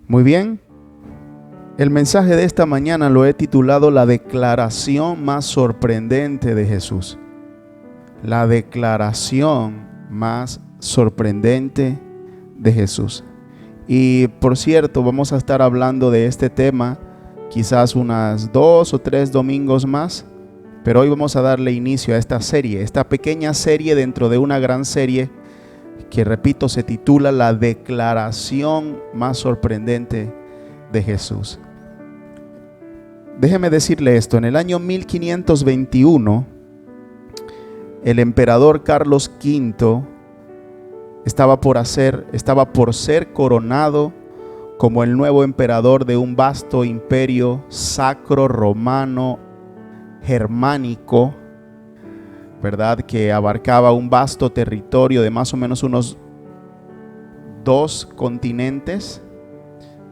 Muy bien, el mensaje de esta mañana lo he titulado La declaración más sorprendente de Jesús. La declaración más sorprendente de Jesús. Y por cierto, vamos a estar hablando de este tema quizás unas 2 o 3 domingos más, pero hoy vamos a darle inicio a esta serie, esta pequeña serie dentro de una gran serie que, repito, se titula La declaración más sorprendente de Jesús. Déjeme decirle esto: en el año 1521, el emperador Carlos V estaba por ser coronado como el nuevo emperador de un vasto imperio sacro romano germánico, ¿verdad? Que abarcaba un vasto territorio de más o menos unos 2 continentes.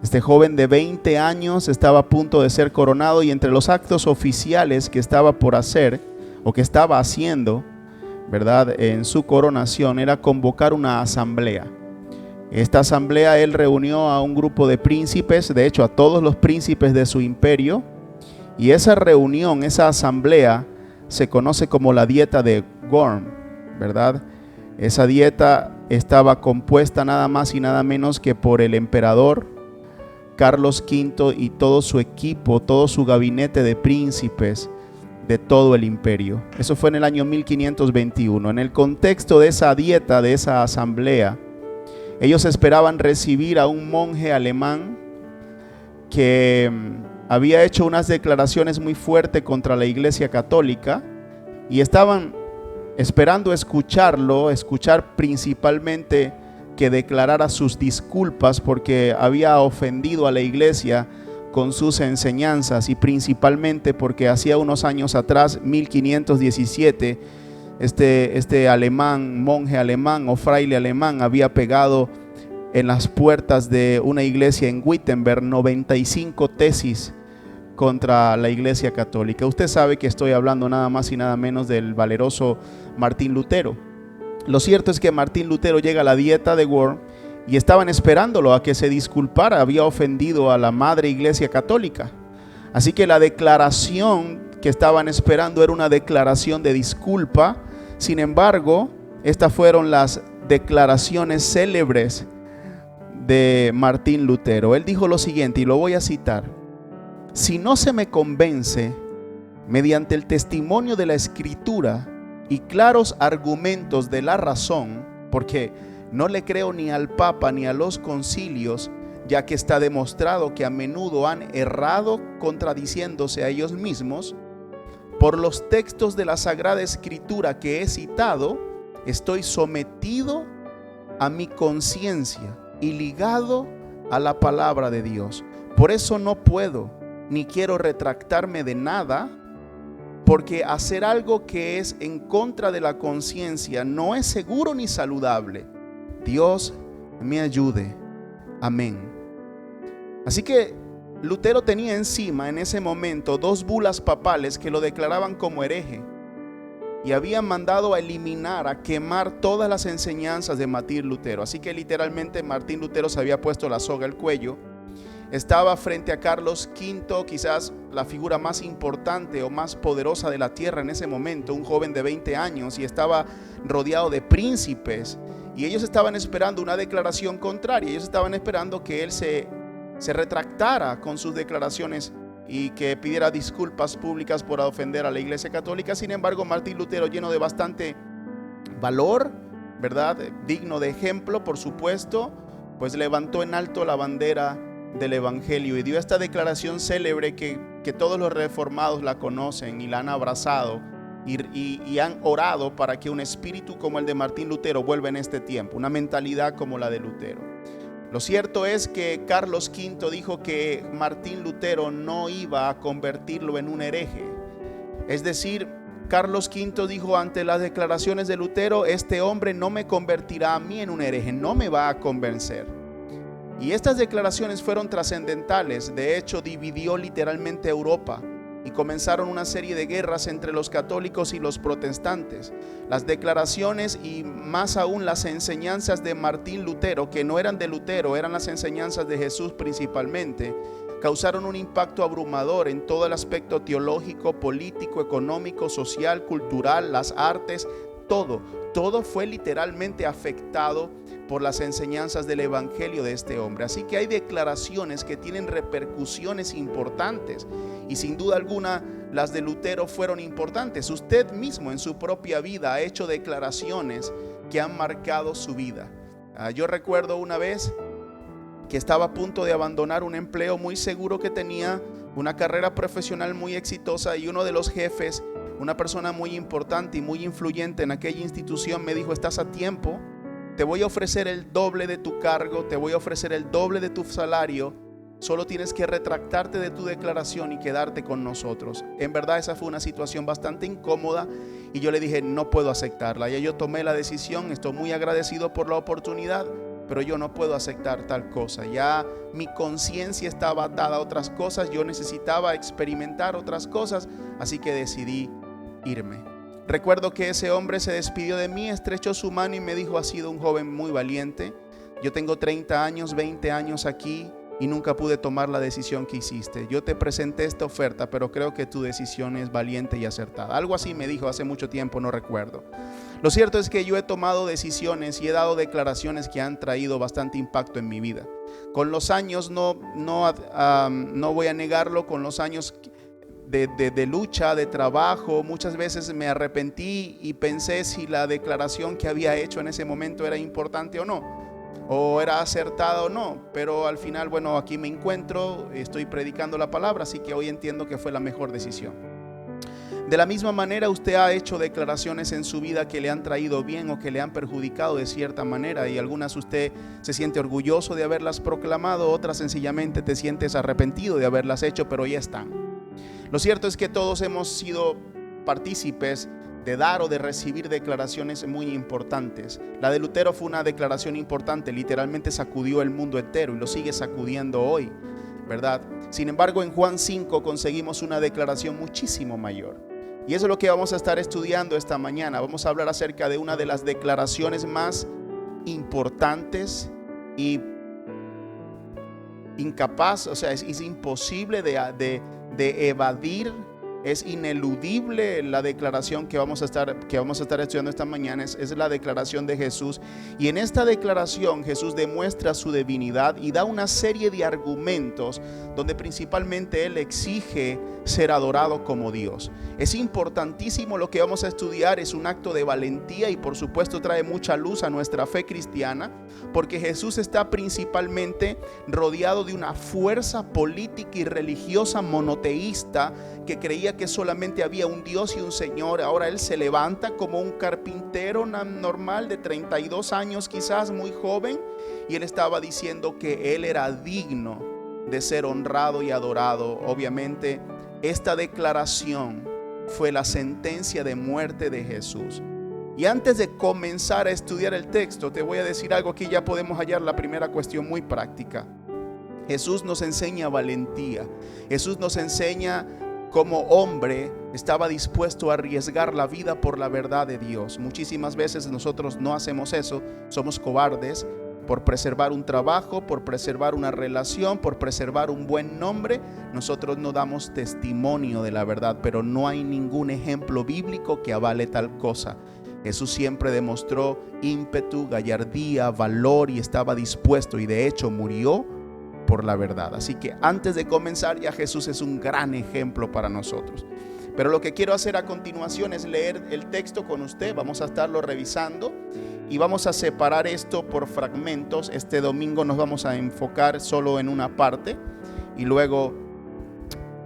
Este joven de 20 años estaba a punto de ser coronado, y entre los actos oficiales que estaba por hacer o que estaba haciendo, ¿verdad?, en su coronación, era convocar una asamblea. Esta asamblea él reunió a un grupo de príncipes, de hecho a todos los príncipes de su imperio, y esa reunión, esa asamblea, se conoce como la dieta de Worms, ¿verdad? Esa dieta estaba compuesta nada más y nada menos que por el emperador Carlos V y todo su equipo, todo su gabinete de príncipes de todo el imperio. Eso fue en el año 1521. En el contexto de esa dieta, de esa asamblea, ellos esperaban recibir a un monje alemán que había hecho unas declaraciones muy fuertes contra la Iglesia Católica, y estaban esperando escuchar principalmente que declarara sus disculpas porque había ofendido a la iglesia con sus enseñanzas, y principalmente porque hacía unos años atrás, 1517, este alemán, monje alemán o fraile alemán, había pegado en las puertas de una iglesia en Wittenberg 95 tesis contra la iglesia católica. Usted sabe que estoy hablando nada más y nada menos del valeroso Martín Lutero. Lo cierto es que Martín Lutero llega a la dieta de Worms y estaban esperándolo a que se disculpara. Había ofendido a la madre iglesia católica. Así que la declaración que estaban esperando era una declaración de disculpa. Sin embargo, estas fueron las declaraciones célebres de Martín Lutero. Él dijo lo siguiente, y lo voy a citar: si no se me convence mediante el testimonio de la Escritura y claros argumentos de la razón, porque no le creo ni al Papa ni a los concilios, ya que está demostrado que a menudo han errado contradiciéndose a ellos mismos, por los textos de la Sagrada Escritura que he citado, estoy sometido a mi conciencia y ligado a la palabra de Dios. Por eso no puedo ni quiero retractarme de nada, porque hacer algo que es en contra de la conciencia no es seguro ni saludable. Dios me ayude. Amén. Así que Lutero tenía encima en ese momento 2 bulas papales que lo declaraban como hereje, y habían mandado a eliminar, a quemar todas las enseñanzas de Martín Lutero. Así que literalmente Martín Lutero se había puesto la soga al cuello. Estaba frente a Carlos V, quizás la figura más importante o más poderosa de la tierra en ese momento, un joven de 20 años, y estaba rodeado de príncipes, y ellos estaban esperando una declaración contraria. Ellos estaban esperando que él se retractara con sus declaraciones y que pidiera disculpas públicas por ofender a la iglesia católica. Sin embargo, Martín Lutero, lleno de bastante valor, ¿verdad?, digno de ejemplo, por supuesto, pues levantó en alto la bandera del evangelio y dio esta declaración célebre que todos los reformados la conocen y la han abrazado y han orado para que un espíritu como el de Martín Lutero vuelva en este tiempo, una mentalidad como la de Lutero. Lo cierto es que Carlos V dijo que Martín Lutero no iba a convertirlo en un hereje. Es decir, Carlos V dijo ante las declaraciones de Lutero: este hombre no me convertirá a mí en un hereje, no me va a convencer. Y estas declaraciones fueron trascendentales. De hecho, dividió literalmente Europa. y comenzaron una serie de guerras entre los católicos y los protestantes. Las declaraciones y más aún las enseñanzas de Martín Lutero, que no eran de Lutero, eran las enseñanzas de Jesús principalmente, causaron un impacto abrumador en todo el aspecto teológico, político, económico, social, cultural, las artes, todo fue literalmente afectado por las enseñanzas del evangelio de este hombre. Así que hay declaraciones que tienen repercusiones importantes y sin duda alguna las de Lutero fueron importantes. Usted mismo en su propia vida ha hecho declaraciones que han marcado su vida. Yo recuerdo una vez que estaba a punto de abandonar un empleo muy seguro que tenía, una carrera profesional muy exitosa, y uno de los jefes, una persona muy importante y muy influyente en aquella institución, me dijo: estás a tiempo, te voy a ofrecer el doble de tu cargo, te voy a ofrecer el doble de tu salario, solo tienes que retractarte de tu declaración y quedarte con nosotros. En verdad esa fue una situación bastante incómoda y yo le dije: no puedo aceptarla. Ya yo tomé la decisión, estoy muy agradecido por la oportunidad, pero yo no puedo aceptar tal cosa. Ya mi conciencia estaba atada a otras cosas, yo necesitaba experimentar otras cosas, así que decidí irme. Recuerdo que ese hombre se despidió de mí, estrechó su mano y me dijo: has sido un joven muy valiente. Yo tengo 30 años, 20 años aquí y nunca pude tomar la decisión que hiciste. Yo te presenté esta oferta, pero creo que tu decisión es valiente y acertada. Algo así me dijo hace mucho tiempo, no recuerdo. Lo cierto es que yo he tomado decisiones y he dado declaraciones que han traído bastante impacto en mi vida. Con los años, no voy a negarlo, con los años de lucha, de trabajo, muchas veces me arrepentí y pensé si la declaración que había hecho en ese momento era importante o no, o era acertada o no, pero al final, bueno, aquí me encuentro, estoy predicando la palabra, así que hoy entiendo que fue la mejor decisión. De la misma manera, usted ha hecho declaraciones en su vida que le han traído bien o que le han perjudicado de cierta manera, y algunas usted se siente orgulloso de haberlas proclamado, otras sencillamente te sientes arrepentido de haberlas hecho, pero ya están. Lo cierto es que todos hemos sido partícipes de dar o de recibir declaraciones muy importantes. La de Lutero fue una declaración importante, literalmente sacudió el mundo entero y lo sigue sacudiendo hoy, ¿verdad? Sin embargo, en Juan 5 conseguimos una declaración muchísimo mayor. Y eso es lo que vamos a estar estudiando esta mañana. Vamos a hablar acerca de una de las declaraciones más importantes y incapaz, o sea, es imposible de evadir, es ineludible la declaración que vamos a estar estudiando esta mañana. Es la declaración de Jesús, y en esta declaración Jesús demuestra su divinidad y da una serie de argumentos donde principalmente Él exige ser adorado como Dios. Es importantísimo lo que vamos a estudiar, es un acto de valentía y por supuesto trae mucha luz a nuestra fe cristiana, porque Jesús está principalmente rodeado de una fuerza política y religiosa monoteísta que creía que solamente había un Dios y un Señor. Ahora Él se levanta como un carpintero normal de 32 años, quizás muy joven, y Él estaba diciendo que Él era digno de ser honrado y adorado. Obviamente esta declaración fue la sentencia de muerte de Jesús. Y antes de comenzar a estudiar el texto, te voy a decir algo. Aquí ya podemos hallar la primera cuestión muy práctica. Jesús nos enseña valentía. Jesús nos enseña cómo hombre estaba dispuesto a arriesgar la vida por la verdad de Dios. Muchísimas veces nosotros no hacemos eso, somos cobardes. Por preservar un trabajo, por preservar una relación, por preservar un buen nombre, nosotros no damos testimonio de la verdad, pero no hay ningún ejemplo bíblico que avale tal cosa. Jesús siempre demostró ímpetu, gallardía, valor y estaba dispuesto, y de hecho murió por la verdad. Así que antes de comenzar, ya Jesús es un gran ejemplo para nosotros. Pero lo que quiero hacer a continuación es leer el texto con usted. Vamos a estarlo revisando y vamos a separar esto por fragmentos. Este domingo nos vamos a enfocar solo en una parte y luego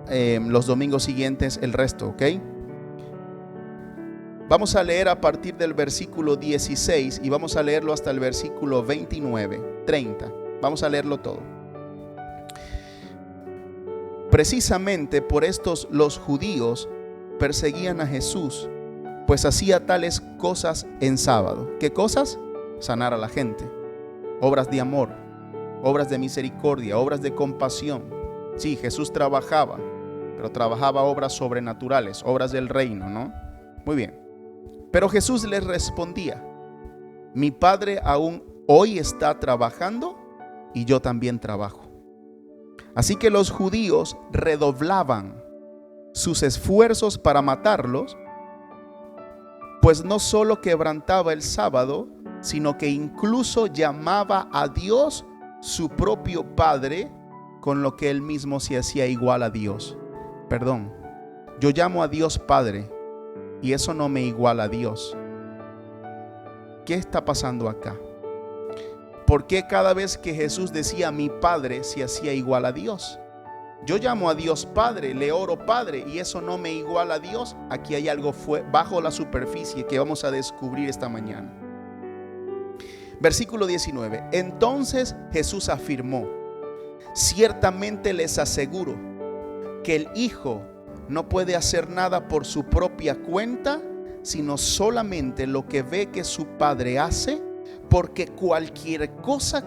los domingos siguientes el resto, ¿ok? Vamos a leer a partir del versículo 16 y vamos a leerlo hasta el versículo 29, 30. Vamos a leerlo todo. Precisamente por estos los judíos perseguían a Jesús, pues hacía tales cosas en sábado. ¿Qué cosas? Sanar a la gente, obras de amor, obras de misericordia, obras de compasión. Sí, Jesús trabajaba, pero trabajaba obras sobrenaturales, obras del reino, ¿no? Muy bien. Pero Jesús les respondía: mi Padre aún hoy está trabajando y yo también trabajo. Así que los judíos redoblaban sus esfuerzos para matarlos, pues no solo quebrantaba el sábado, sino que incluso llamaba a Dios su propio Padre, con lo que él mismo se hacía igual a Dios. Perdón, yo llamo a Dios Padre y eso no me iguala a Dios. ¿Qué está pasando acá? ¿Por qué cada vez que Jesús decía mi Padre se hacía igual a Dios? Yo llamo a Dios Padre, le oro Padre y eso no me iguala a Dios. Aquí hay algo bajo la superficie que vamos a descubrir esta mañana. Versículo 19. Entonces Jesús afirmó: ciertamente les aseguro que el Hijo no puede hacer nada por su propia cuenta, sino solamente lo que ve que su Padre hace, porque cualquier cosa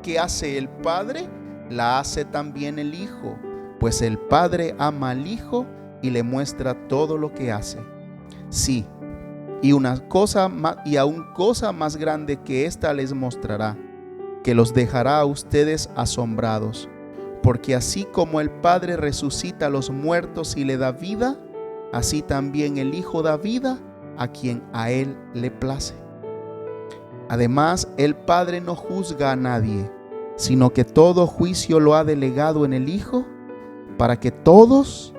que hace el Padre, la hace también el Hijo, pues el Padre ama al Hijo y le muestra todo lo que hace. Sí, y aún cosa más grande que esta les mostrará, que los dejará a ustedes asombrados. Porque así como el Padre resucita a los muertos y le da vida, así también el Hijo da vida a quien a Él le place. Además, el Padre no juzga a nadie, sino que todo juicio lo ha delegado en el Hijo, para que todos,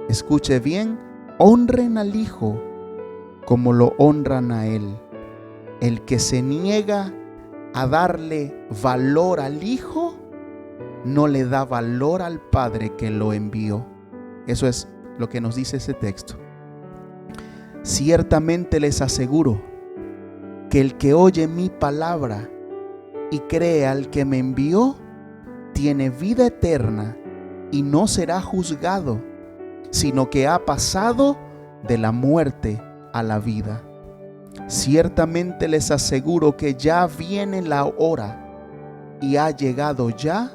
escuche bien, honren al Hijo como lo honran a Él. El que se niega a darle valor al Hijo, no le da valor al Padre que lo envió. Eso es lo que nos dice ese texto. Ciertamente les aseguro que el que oye mi palabra y cree al que me envió, tiene vida eterna y no será juzgado, sino que ha pasado de la muerte a la vida. Ciertamente les aseguro que ya viene la hora y ha llegado ya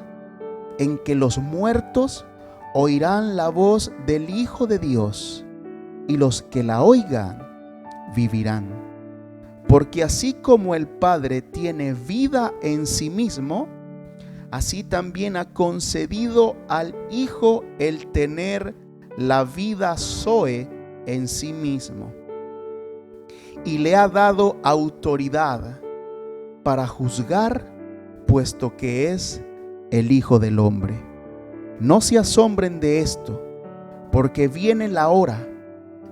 en que los muertos oirán la voz del Hijo de Dios, y los que la oigan vivirán. Porque así como el Padre tiene vida en sí mismo, así también ha concedido al Hijo el tener la vida Zoe en sí mismo, y le ha dado autoridad para juzgar, puesto que es el Hijo del Hombre. No se asombren de esto, porque viene la hora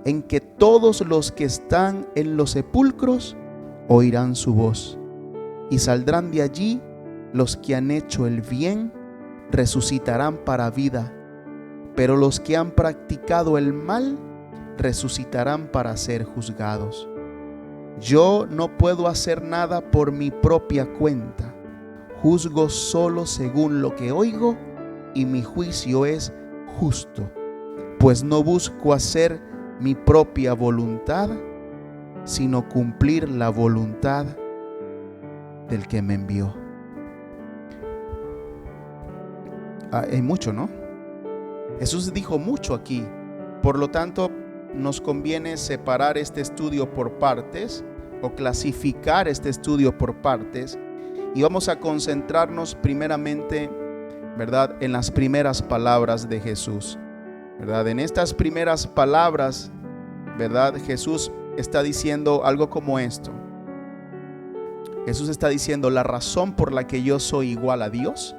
en que todos los que están en los sepulcros oirán su voz, y saldrán de allí los que han hecho el bien, resucitarán para vida, pero los que han practicado el mal resucitarán para ser juzgados. Yo no puedo hacer nada por mi propia cuenta. Juzgo solo según lo que oigo, y mi juicio es justo, pues no busco hacer mi propia voluntad, sino cumplir la voluntad del que me envió. Hay mucho, ¿no? Jesús dijo mucho aquí. Por lo tanto, nos conviene separar este estudio por partes o clasificar este estudio por partes. Y vamos a concentrarnos primeramente, ¿verdad?, en las primeras palabras de Jesús, ¿verdad? En estas primeras palabras, ¿verdad?, Jesús está diciendo algo como esto. Jesús está diciendo: la razón por la que yo soy igual a Dios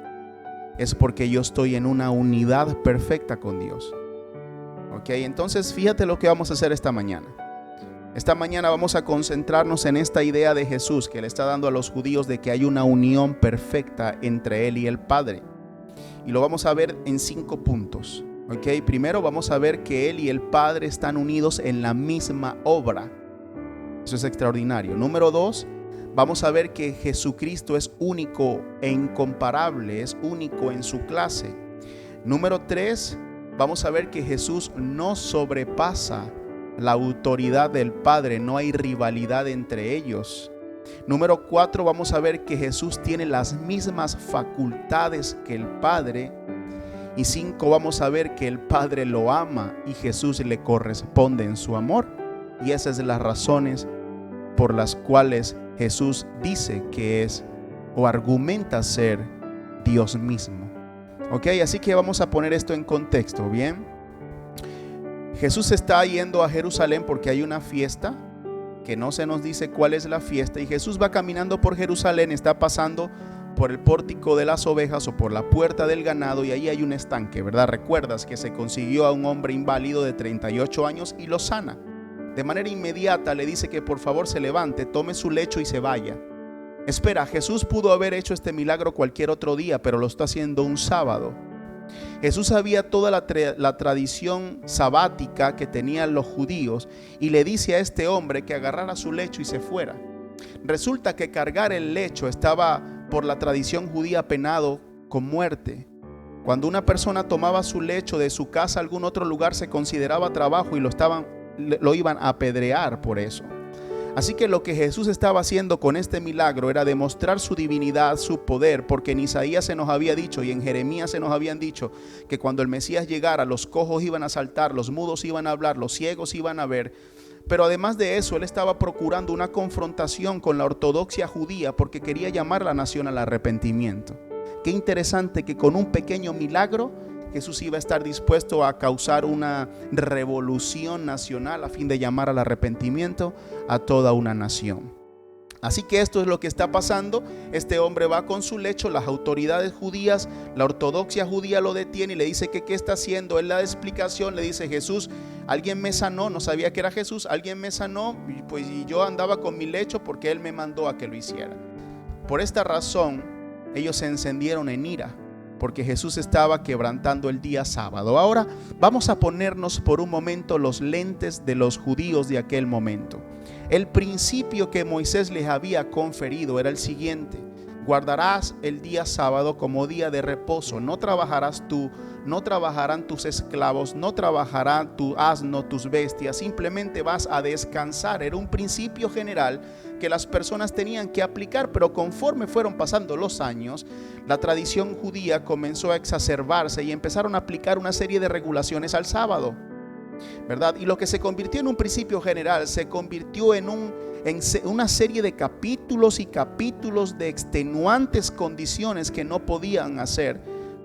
es porque yo estoy en una unidad perfecta con Dios. Ok, entonces fíjate lo que vamos a hacer esta mañana. Esta mañana vamos a concentrarnos en esta idea de Jesús que le está dando a los judíos de que hay una unión perfecta entre Él y el Padre. Y lo vamos a ver en 5 puntos. Okay. Primero vamos a ver que Él y el Padre están unidos en la misma obra. Eso es extraordinario. Número 2, vamos a ver que Jesucristo es único e incomparable, es único en su clase. Número 3, vamos a ver que Jesús no sobrepasa la autoridad del Padre, no hay rivalidad entre ellos. Número 4, vamos a ver que Jesús tiene las mismas facultades que el Padre. Y 5, vamos a ver que el Padre lo ama y Jesús le corresponde en su amor. Y esas son las razones por las cuales Jesús dice que es o argumenta ser Dios mismo. Ok, así que vamos a poner esto en contexto, ¿bien? Jesús está yendo a Jerusalén porque hay una fiesta que no se nos dice cuál es la fiesta, y Jesús va caminando por Jerusalén, está pasando por el pórtico de las ovejas o por la puerta del ganado, y ahí hay un estanque, ¿verdad? Recuerdas que se consiguió a un hombre inválido de 38 años y lo sana. De manera inmediata le dice que por favor se levante, tome su lecho y se vaya. Espera, Jesús pudo haber hecho este milagro cualquier otro día, pero lo está haciendo un sábado. Jesús sabía toda la tradición sabática que tenían los judíos y le dice a este hombre que agarrara su lecho y se fuera. Resulta que cargar el lecho estaba por la tradición judía penado con muerte. Cuando una persona tomaba su lecho de su casa a algún otro lugar se consideraba trabajo y lo iban a apedrear por eso. Así que lo que Jesús estaba haciendo con este milagro era demostrar su divinidad, su poder, porque en Isaías se nos había dicho y en Jeremías se nos habían dicho que cuando el Mesías llegara, los cojos iban a saltar, los mudos iban a hablar, los ciegos iban a ver. Pero además de eso, él estaba procurando una confrontación con la ortodoxia judía porque quería llamar a la nación al arrepentimiento. Qué interesante que con un pequeño milagro Jesús iba a estar dispuesto a causar una revolución nacional a fin de llamar al arrepentimiento a toda una nación. Así que esto es lo que está pasando. Este hombre va con su lecho, las autoridades judías, la ortodoxia judía lo detiene y le dice que qué está haciendo. Él da explicación, le dice: Jesús, alguien me sanó, no sabía que era Jesús, alguien me sanó y yo andaba con mi lecho porque él me mandó a que lo hiciera. Por esta razón ellos se encendieron en ira, porque Jesús estaba quebrantando el día sábado. Ahora vamos a ponernos por un momento los lentes de los judíos de aquel momento. El principio que Moisés les había conferido era el siguiente: guardarás el día sábado como día de reposo, no trabajarás tú, no trabajarán tus esclavos, no trabajará tu asno, tus bestias, simplemente vas a descansar. Era un principio general que las personas tenían que aplicar, pero conforme fueron pasando los años, la tradición judía comenzó a exacerbarse y empezaron a aplicar una serie de regulaciones al sábado, ¿verdad? Y lo que se convirtió en un principio general se convirtió en una serie de capítulos y capítulos de extenuantes condiciones que no podían hacer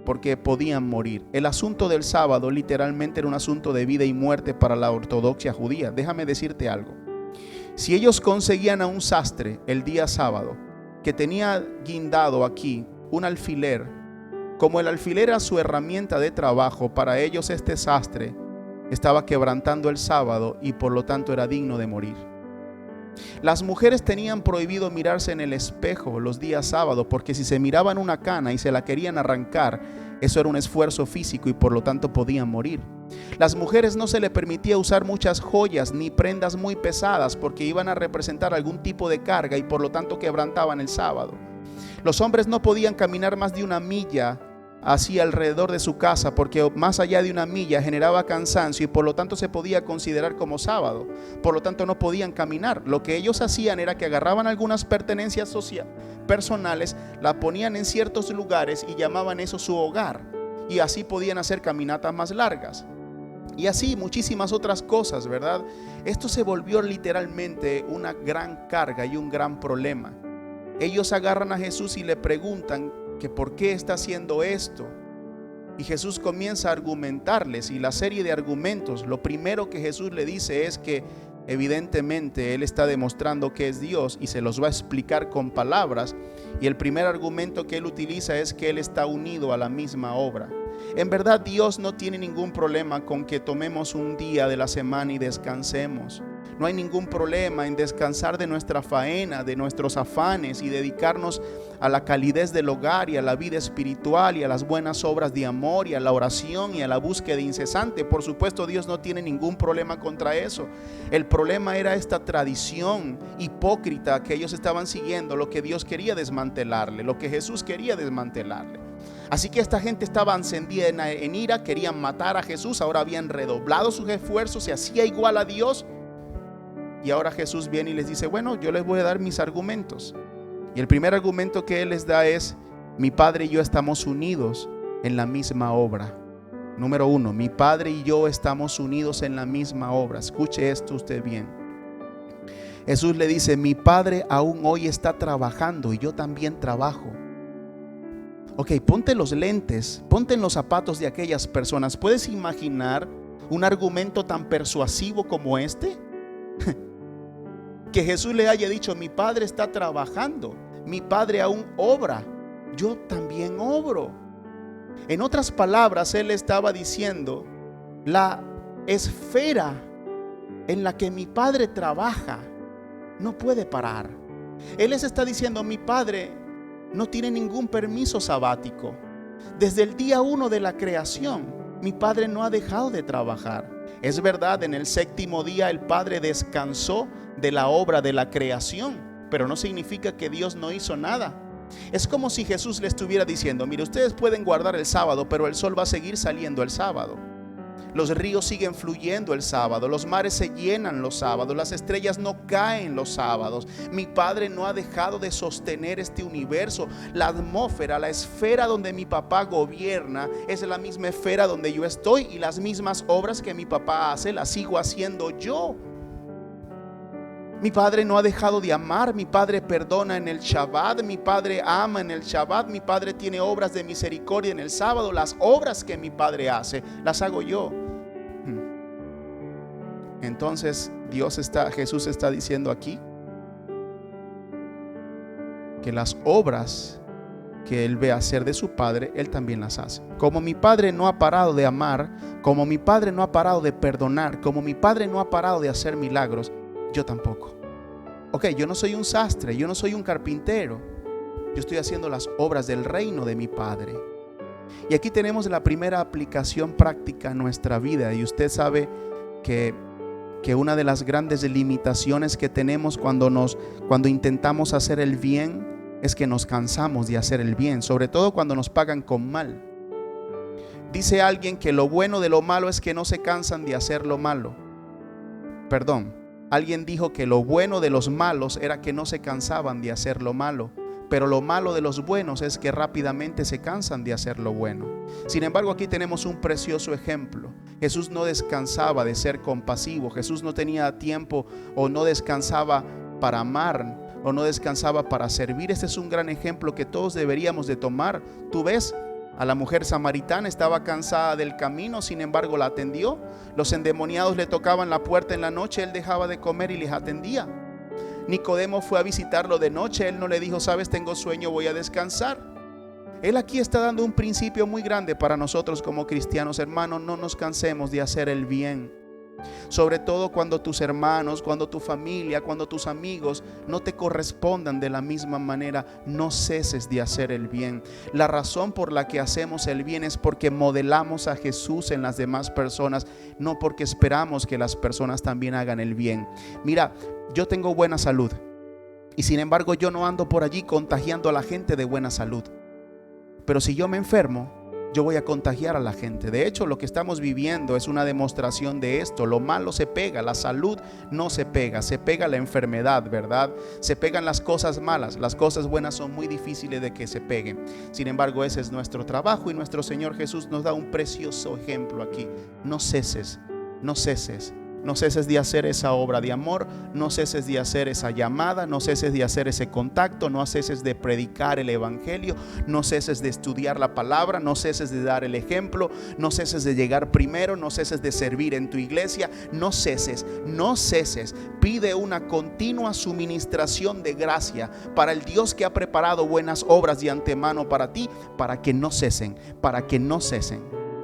porque podían morir. El asunto del sábado literalmente era un asunto de vida y muerte para la ortodoxia judía. Déjame decirte algo: si ellos conseguían a un sastre el día sábado que tenía guindado aquí un alfiler, como el alfiler era su herramienta de trabajo, para ellos este sastre estaba quebrantando el sábado y por lo tanto era digno de morir. Las mujeres tenían prohibido mirarse en el espejo los días sábados, porque si se miraban una cana y se la querían arrancar, eso era un esfuerzo físico y por lo tanto podían morir. Las mujeres no se les permitía usar muchas joyas ni prendas muy pesadas porque iban a representar algún tipo de carga y por lo tanto quebrantaban el sábado. Los hombres no podían caminar más de una milla así alrededor de su casa, porque más allá de una milla generaba cansancio y por lo tanto se podía considerar como sábado. Por lo tanto no podían caminar. Lo que ellos hacían era que agarraban algunas pertenencias personales, la ponían en ciertos lugares y llamaban eso su hogar, y así podían hacer caminatas más largas. Y así muchísimas otras cosas, ¿verdad? Esto se volvió literalmente una gran carga y un gran problema. Ellos agarran a Jesús y le preguntan que por qué está haciendo esto. Y Jesús comienza a argumentarles, y la serie de argumentos, lo primero que Jesús le dice es que evidentemente Él está demostrando que es Dios y se los va a explicar con palabras. Y el primer argumento que Él utiliza es que Él está unido a la misma obra. En verdad, Dios no tiene ningún problema con que tomemos un día de la semana y descansemos. No hay ningún problema en descansar de nuestra faena, de nuestros afanes, y dedicarnos a la calidez del hogar y a la vida espiritual y a las buenas obras de amor y a la oración y a la búsqueda incesante. Por supuesto, Dios no tiene ningún problema contra eso. El problema era esta tradición hipócrita que ellos estaban siguiendo, lo que Dios quería desmantelarle, lo que Jesús quería desmantelarle. Así que esta gente estaba encendida en ira, querían matar a Jesús, ahora habían redoblado sus esfuerzos, se hacía igual a Dios. Y ahora Jesús viene y les dice: bueno, yo les voy a dar mis argumentos. Y el primer argumento que Él les da es: mi Padre y yo estamos unidos en la misma obra. Número 1, mi Padre y yo estamos unidos en la misma obra. Escuche esto usted bien. Jesús le dice, mi Padre aún hoy está trabajando y yo también trabajo. Ok, ponte los lentes, ponte en los zapatos de aquellas personas. ¿Puedes imaginar un argumento tan persuasivo como este? Que Jesús le haya dicho, mi Padre está trabajando, mi Padre aún obra, yo también obro. En otras palabras, Él estaba diciendo, la esfera en la que mi Padre trabaja no puede parar. Él les está diciendo, mi Padre no tiene ningún permiso sabático. Desde el día 1 de la creación, mi Padre no ha dejado de trabajar. Es verdad, en el séptimo día el Padre descansó de la obra de la creación, pero no significa que Dios no hizo nada. Es como si Jesús le estuviera diciendo, mire, ustedes pueden guardar el sábado, pero el sol va a seguir saliendo el sábado. Los ríos siguen fluyendo el sábado, los mares se llenan los sábados, las estrellas no caen los sábados. Mi Padre no ha dejado de sostener este universo. La atmósfera, la esfera donde mi papá gobierna es la misma esfera donde yo estoy, y las mismas obras que mi papá hace las sigo haciendo yo. Mi Padre no ha dejado de amar, mi Padre perdona en el Shabbat, mi Padre ama en el Shabbat, mi Padre tiene obras de misericordia en el sábado. Las obras que mi Padre hace, las hago yo. Entonces Jesús está diciendo aquí que las obras que Él ve hacer de su Padre, Él también las hace. Como mi Padre no ha parado de amar, como mi Padre no ha parado de perdonar, como mi Padre no ha parado de hacer milagros, yo tampoco. Ok, yo no soy un sastre, yo no soy un carpintero, yo estoy haciendo las obras del reino de mi Padre. Y aquí tenemos la primera aplicación práctica en nuestra vida. Y usted sabe que una de las grandes limitaciones que tenemos cuando intentamos hacer el bien es que nos cansamos de hacer el bien, sobre todo cuando nos pagan con mal. Dice alguien que lo bueno de lo malo es que no se cansan de hacer lo malo. Perdón, alguien dijo que lo bueno de los malos era que no se cansaban de hacer lo malo. Pero lo malo de los buenos es que rápidamente se cansan de hacer lo bueno. Sin embargo, aquí tenemos un precioso ejemplo. Jesús no descansaba de ser compasivo. Jesús no tenía tiempo o no descansaba para amar o no descansaba para servir. Este es un gran ejemplo que todos deberíamos de tomar. Tú ves, a la mujer samaritana estaba cansada del camino, sin embargo la atendió. Los endemoniados le tocaban la puerta en la noche, él dejaba de comer y les atendía. Nicodemo fue a visitarlo de noche, él no le dijo, sabes, tengo sueño, voy a descansar. Él aquí está dando un principio muy grande para nosotros como cristianos. Hermanos, no nos cansemos de hacer el bien. Sobre todo cuando tus hermanos, cuando tu familia, cuando tus amigos no te correspondan de la misma manera, no ceses de hacer el bien. La razón por la que hacemos el bien es porque modelamos a Jesús en las demás personas, no porque esperamos que las personas también hagan el bien. Mira, yo tengo buena salud y sin embargo yo no ando por allí contagiando a la gente de buena salud. Pero si yo me enfermo, yo voy a contagiar a la gente. De hecho, lo que estamos viviendo es una demostración de esto. Lo malo se pega, la salud no se pega. Se pega la enfermedad, ¿verdad? Se pegan las cosas malas. Las cosas buenas son muy difíciles de que se peguen. Sin embargo, ese es nuestro trabajo y nuestro Señor Jesús nos da un precioso ejemplo aquí. No ceses, no ceses. No ceses de hacer esa obra de amor, no ceses de hacer esa llamada, no ceses de hacer ese contacto, no ceses de predicar el evangelio, no ceses de estudiar la palabra, no ceses de dar el ejemplo, no ceses de llegar primero, no ceses de servir en tu iglesia, no ceses, no ceses. Pide una continua suministración de gracia para el Dios que ha preparado buenas obras de antemano para ti, para que no cesen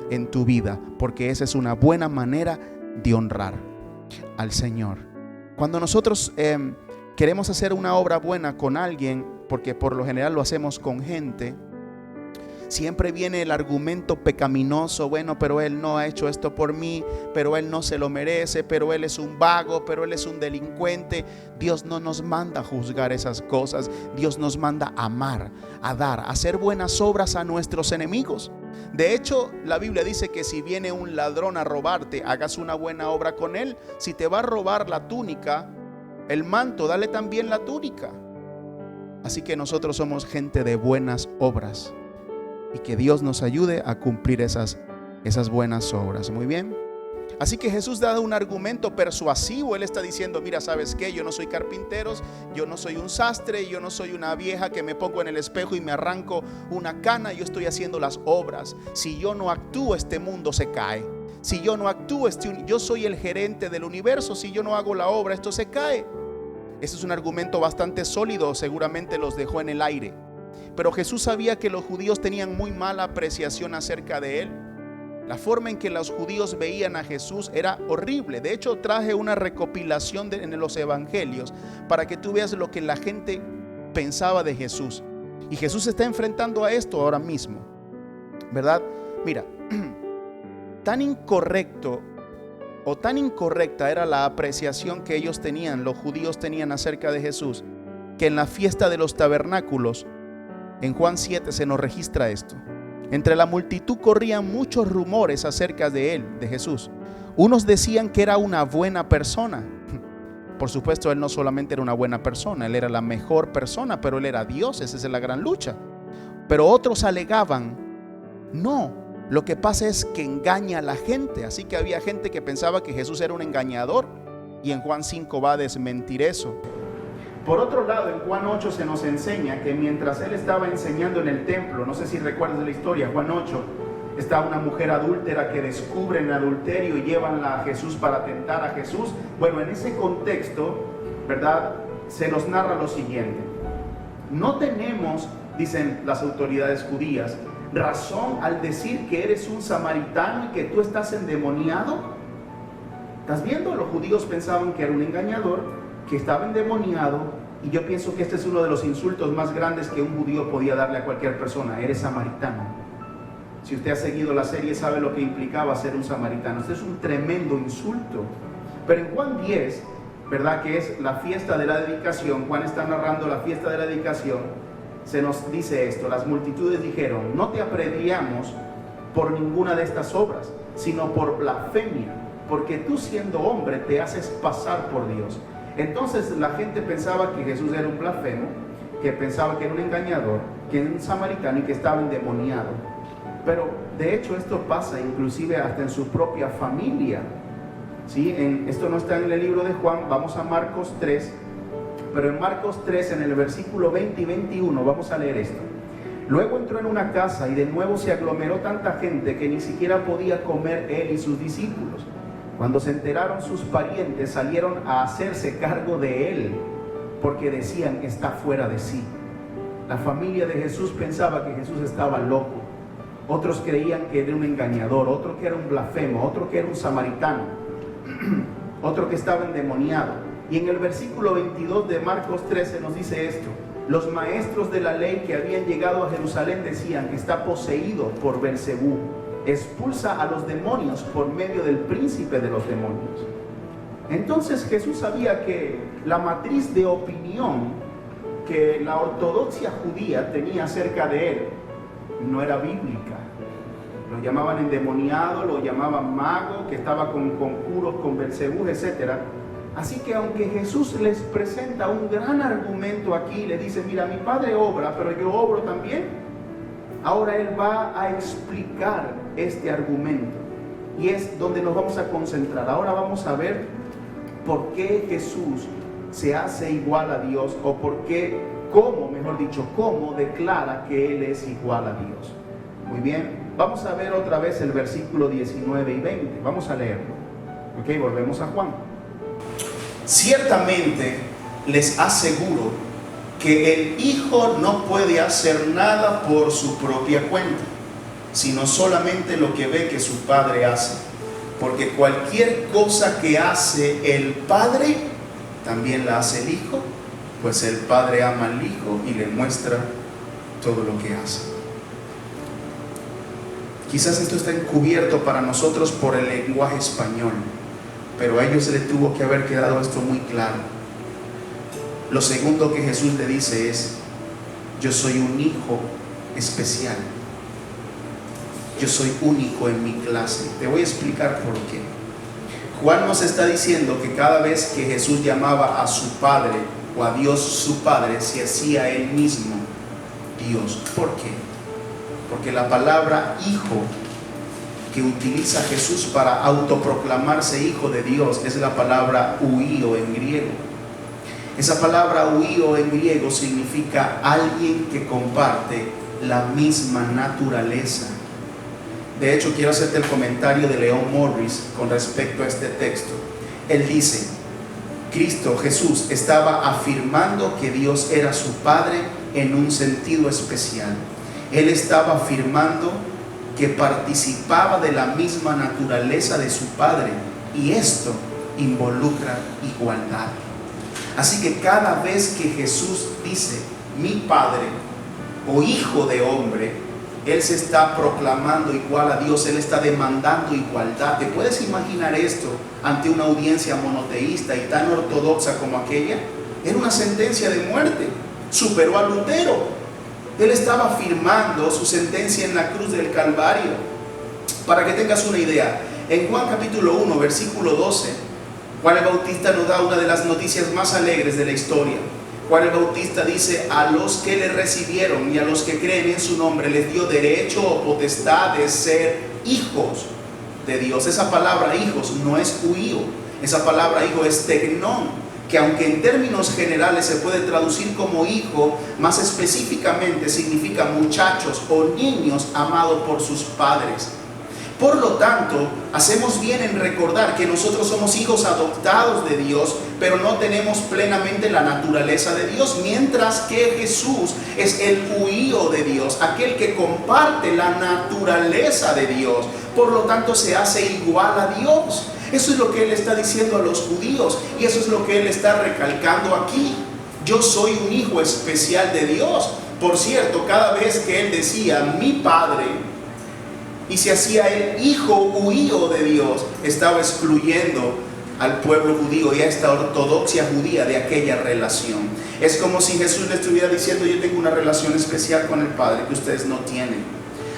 en tu vida, porque esa es una buena manera de honrar al Señor. Cuando nosotros queremos hacer una obra buena con alguien, porque por lo general lo hacemos con gente, siempre viene el argumento pecaminoso: bueno, pero él no ha hecho esto por mí, pero él no se lo merece, pero él es un vago, pero él es un delincuente. Dios no nos manda a juzgar esas cosas. Dios nos manda a amar, a dar, a hacer buenas obras a nuestros enemigos. De hecho, la Biblia dice que si viene un ladrón a robarte, hagas una buena obra con él. Si te va a robar la túnica, el manto, dale también la túnica. Así que nosotros somos gente de buenas obras. y que Dios nos ayude a cumplir esas buenas obras. Muy bien. Así que Jesús da un argumento persuasivo. Él está diciendo: mira, ¿sabes qué? Yo no soy carpintero, yo no soy un sastre, yo no soy una vieja que me pongo en el espejo y me arranco una cana. Yo estoy haciendo las obras. Si yo no actúo, este mundo se cae. Si yo no actúo, yo soy el gerente del universo. Si yo no hago la obra, esto se cae. Ese es un argumento bastante sólido. Seguramente los dejó en el aire. Pero Jesús sabía que los judíos tenían muy mala apreciación acerca de él. La forma en que los judíos veían a Jesús era horrible. De hecho, traje una recopilación en los evangelios para que tú veas lo que la gente pensaba de Jesús. Y Jesús se está enfrentando a esto ahora mismo, ¿verdad? Mira, tan incorrecto o tan incorrecta era la apreciación que ellos tenían, los judíos tenían acerca de Jesús, que en la fiesta de los tabernáculos, en Juan 7 se nos registra esto. Entre la multitud corrían muchos rumores acerca de él, de Jesús. Unos decían que era una buena persona. Por supuesto, él no solamente era una buena persona, él era la mejor persona, pero él era Dios. Esa es la gran lucha. Pero otros alegaban: no, lo que pasa es que engaña a la gente. Así que había gente que pensaba que Jesús era un engañador, y en Juan 5 va a desmentir eso. Por otro lado, en Juan 8 se nos enseña que mientras él estaba enseñando en el templo, no sé si recuerdas la historia, Juan 8, está una mujer adúltera que descubren el adulterio y llevanla a Jesús para tentar a Jesús. Bueno, en ese contexto, ¿verdad?, se nos narra lo siguiente: no tenemos, dicen las autoridades judías, razón al decir que eres un samaritano y que tú estás endemoniado. ¿Estás viendo? Los judíos pensaban que era un engañador, que estaba endemoniado, y yo pienso que este es uno de los insultos más grandes que un judío podía darle a cualquier persona: eres samaritano. Si usted ha seguido la serie, sabe lo que implicaba ser un samaritano. Este es un tremendo insulto. Pero en Juan 10, ¿verdad?, que es la fiesta de la dedicación, Juan está narrando la fiesta de la dedicación, se nos dice esto: las multitudes dijeron: no te apremiamos por ninguna de estas obras, sino por blasfemia, porque tú, siendo hombre, te haces pasar por Dios. Entonces la gente pensaba que Jesús era un blasfemo, que pensaba que era un engañador, que era un samaritano y que estaba endemoniado. Pero de hecho esto pasa inclusive hasta en su propia familia, ¿sí? Esto no está en el libro de Juan. Vamos a Marcos 3, pero en Marcos 3, en el versículo 20 y 21, vamos a leer esto. Luego entró en una casa y de nuevo se aglomeró tanta gente que ni siquiera podía comer él y sus discípulos. Cuando se enteraron sus parientes, salieron a hacerse cargo de él, porque decían: está fuera de sí. La familia de Jesús pensaba que Jesús estaba loco. Otros creían que era un engañador, otro que era un blasfemo, otro que era un samaritano, otro que estaba endemoniado. Y en el versículo 22 de Marcos 13 nos dice esto: los maestros de la ley que habían llegado a Jerusalén decían: está poseído por Belcebú, expulsa a los demonios por medio del príncipe de los demonios. Entonces Jesús sabía que la matriz de opinión que la ortodoxia judía tenía acerca de él no era bíblica. Lo llamaban endemoniado, lo llamaban mago, que estaba con conjuros con Belcebú, etc. Así que aunque Jesús les presenta un gran argumento aquí, le dice: mira, mi padre obra, pero yo obro también. Ahora él va a explicar este argumento, y es donde nos vamos a concentrar. Ahora vamos a ver por qué Jesús se hace igual a Dios, o por qué, cómo declara que él es igual a Dios. Muy bien, vamos a ver otra vez el versículo 19 y 20. Vamos a leerlo. Ok, volvemos a Juan. Ciertamente les aseguro que el Hijo no puede hacer nada por su propia cuenta, sino solamente lo que ve que su Padre hace. Porque cualquier cosa que hace el Padre, también la hace el Hijo, pues el Padre ama al Hijo y le muestra todo lo que hace. Quizás esto está encubierto para nosotros por el lenguaje español, pero a ellos les tuvo que haber quedado esto muy claro. Lo segundo que Jesús le dice es: yo soy un hijo especial. Yo soy único en mi clase. Te voy a explicar por qué. Juan nos está diciendo que cada vez que Jesús llamaba a su Padre o a Dios su Padre, se hacía él mismo Dios. ¿Por qué? porque la palabra hijo que utiliza Jesús para autoproclamarse hijo de Dios es la palabra huío en griego. Esa palabra huío en griego significa alguien que comparte la misma naturaleza. De hecho, quiero hacerte el comentario de Leon Morris con respecto a este texto. Él dice: Cristo Jesús estaba afirmando que Dios era su Padre en un sentido especial. Él estaba afirmando que participaba de la misma naturaleza de su Padre, y esto involucra igualdad. Así que cada vez que Jesús dice mi Padre o hijo de hombre, Él se está proclamando igual a Dios. Él está demandando igualdad. ¿Te puedes imaginar esto ante una audiencia monoteísta y tan ortodoxa como aquella? Era una sentencia de muerte. Superó a Lutero. Él estaba firmando su sentencia en la cruz del Calvario. Para que tengas una idea, en Juan capítulo 1, versículo 12, Juan el Bautista nos da una de las noticias más alegres de la historia. Juan el Bautista dice: a los que le recibieron y a los que creen en su nombre les dio derecho o potestad de ser hijos de Dios. Esa palabra hijos no es huío, esa palabra hijo es tecnón, que aunque en términos generales se puede traducir como hijo, más específicamente significa muchachos o niños amados por sus padres. Por lo tanto, hacemos bien en recordar que nosotros somos hijos adoptados de Dios, pero no tenemos plenamente la naturaleza de Dios, mientras que Jesús es el huío de Dios, aquel que comparte la naturaleza de Dios. Por lo tanto, se hace igual a Dios. Eso es lo que Él está diciendo a los judíos, y eso es lo que Él está recalcando aquí. Yo soy un hijo especial de Dios. Por cierto, cada vez que Él decía mi Padre y se hacía el hijo huío de Dios, estaba excluyendo al pueblo judío y a esta ortodoxia judía de aquella relación. Es como si Jesús le estuviera diciendo: yo tengo una relación especial con el Padre que ustedes no tienen.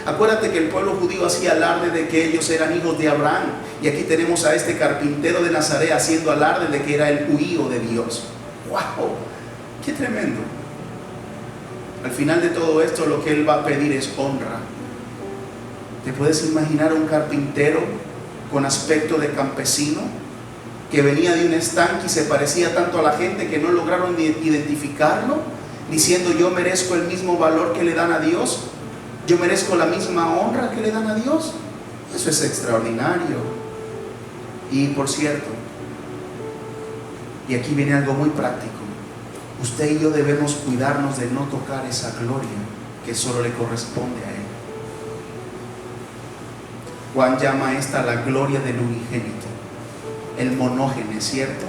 Acuérdate que el pueblo judío hacía alarde de que ellos eran hijos de Abraham, y aquí tenemos a este carpintero de Nazaret haciendo alarde de que era el huío de Dios. ¡Wow! ¡Qué tremendo! Al final de todo esto, lo que Él va a pedir es honra. ¿Te puedes imaginar un carpintero con aspecto de campesino que venía de un estanque y se parecía tanto a la gente que no lograron identificarlo, diciendo: yo merezco el mismo valor que le dan a Dios, yo merezco la misma honra que le dan a Dios? Eso es extraordinario. Y por cierto, y aquí viene algo muy práctico, usted y yo debemos cuidarnos de no tocar esa gloria que solo le corresponde a Él. Juan llama a esta la gloria del unigénito, el monógenes, ¿cierto?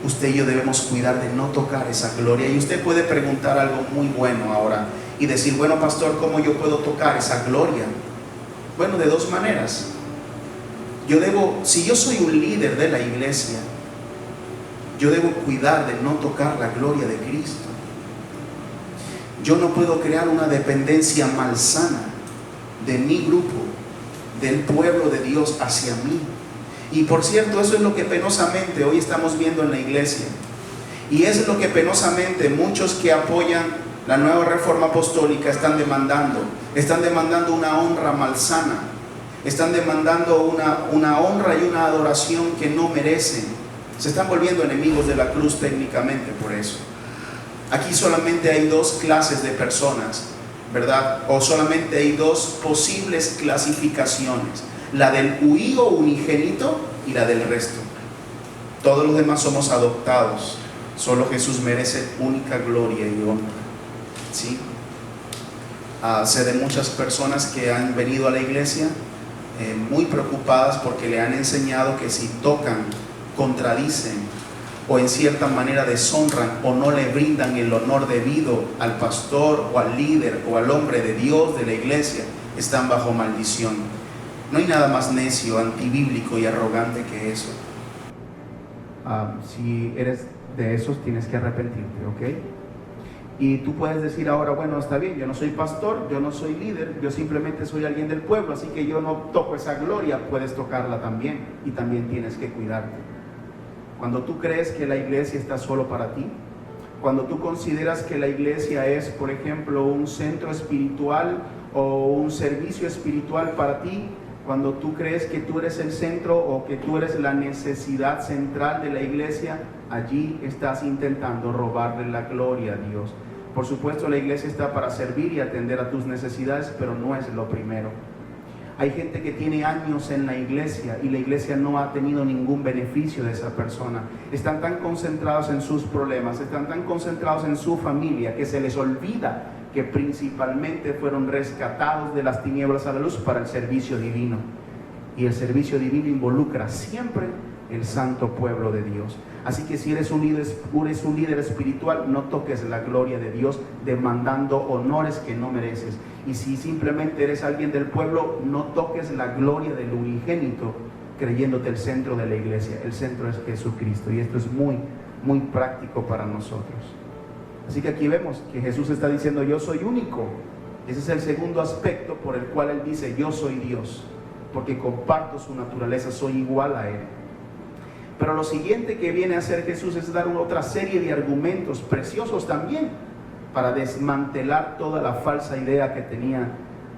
Usted y yo debemos cuidar de no tocar esa gloria. Y usted puede preguntar algo muy bueno ahora y decir: bueno, pastor, ¿cómo yo puedo tocar esa gloria? Bueno, de dos maneras. Si yo soy un líder de la iglesia, yo debo cuidar de no tocar la gloria de Cristo. Yo no puedo crear una dependencia malsana de mi grupo, del pueblo de Dios hacia mí. Y por cierto, eso es lo que penosamente hoy estamos viendo en la iglesia, y es lo que penosamente muchos que apoyan la nueva reforma apostólica están demandando una honra malsana, están demandando una honra y una adoración que no merecen. Se están volviendo enemigos de la cruz técnicamente por eso. Aquí solamente hay dos clases de personas, ¿verdad? O solamente hay dos posibles clasificaciones: la del huío unigénito y la del resto. Todos los demás somos adoptados. Solo Jesús merece única gloria y honra, ¿sí? Sé de muchas personas que han venido a la iglesia muy preocupadas porque le han enseñado que si tocan, contradicen o en cierta manera deshonran o no le brindan el honor debido al pastor o al líder o al hombre de Dios de la iglesia, están bajo maldición. No hay nada más necio, antibíblico y arrogante que eso. Si eres de esos, tienes que arrepentirte, ¿ok? Y tú puedes decir ahora: bueno, está bien, yo no soy pastor, yo no soy líder, yo simplemente soy alguien del pueblo, así que yo no toco esa gloria. Puedes tocarla también, y también tienes que cuidarte. Cuando tú crees que la iglesia está solo para ti, cuando tú consideras que la iglesia es, por ejemplo, un centro espiritual o un servicio espiritual para ti, cuando tú crees que tú eres el centro o que tú eres la necesidad central de la iglesia, allí estás intentando robarle la gloria a Dios. Por supuesto, la iglesia está para servir y atender a tus necesidades, pero no es lo primero. Hay gente que tiene años en la iglesia y la iglesia no ha tenido ningún beneficio de esa persona. Están tan concentrados en sus problemas, están tan concentrados en su familia, que se les olvida que principalmente fueron rescatados de las tinieblas a la luz para el servicio divino. Y el servicio divino involucra siempre el santo pueblo de Dios. Así que si eres un líder espiritual, no toques la gloria de Dios demandando honores que no mereces. Y si simplemente eres alguien del pueblo, no toques la gloria del unigénito creyéndote el centro de la iglesia. El centro es Jesucristo, y esto es muy, muy práctico para nosotros. Así que aquí vemos que Jesús está diciendo: yo soy único. Ese es el segundo aspecto por el cual Él dice: yo soy Dios, porque comparto su naturaleza, soy igual a Él. Pero lo siguiente que viene a hacer Jesús es dar otra serie de argumentos preciosos también para desmantelar toda la falsa idea que tenía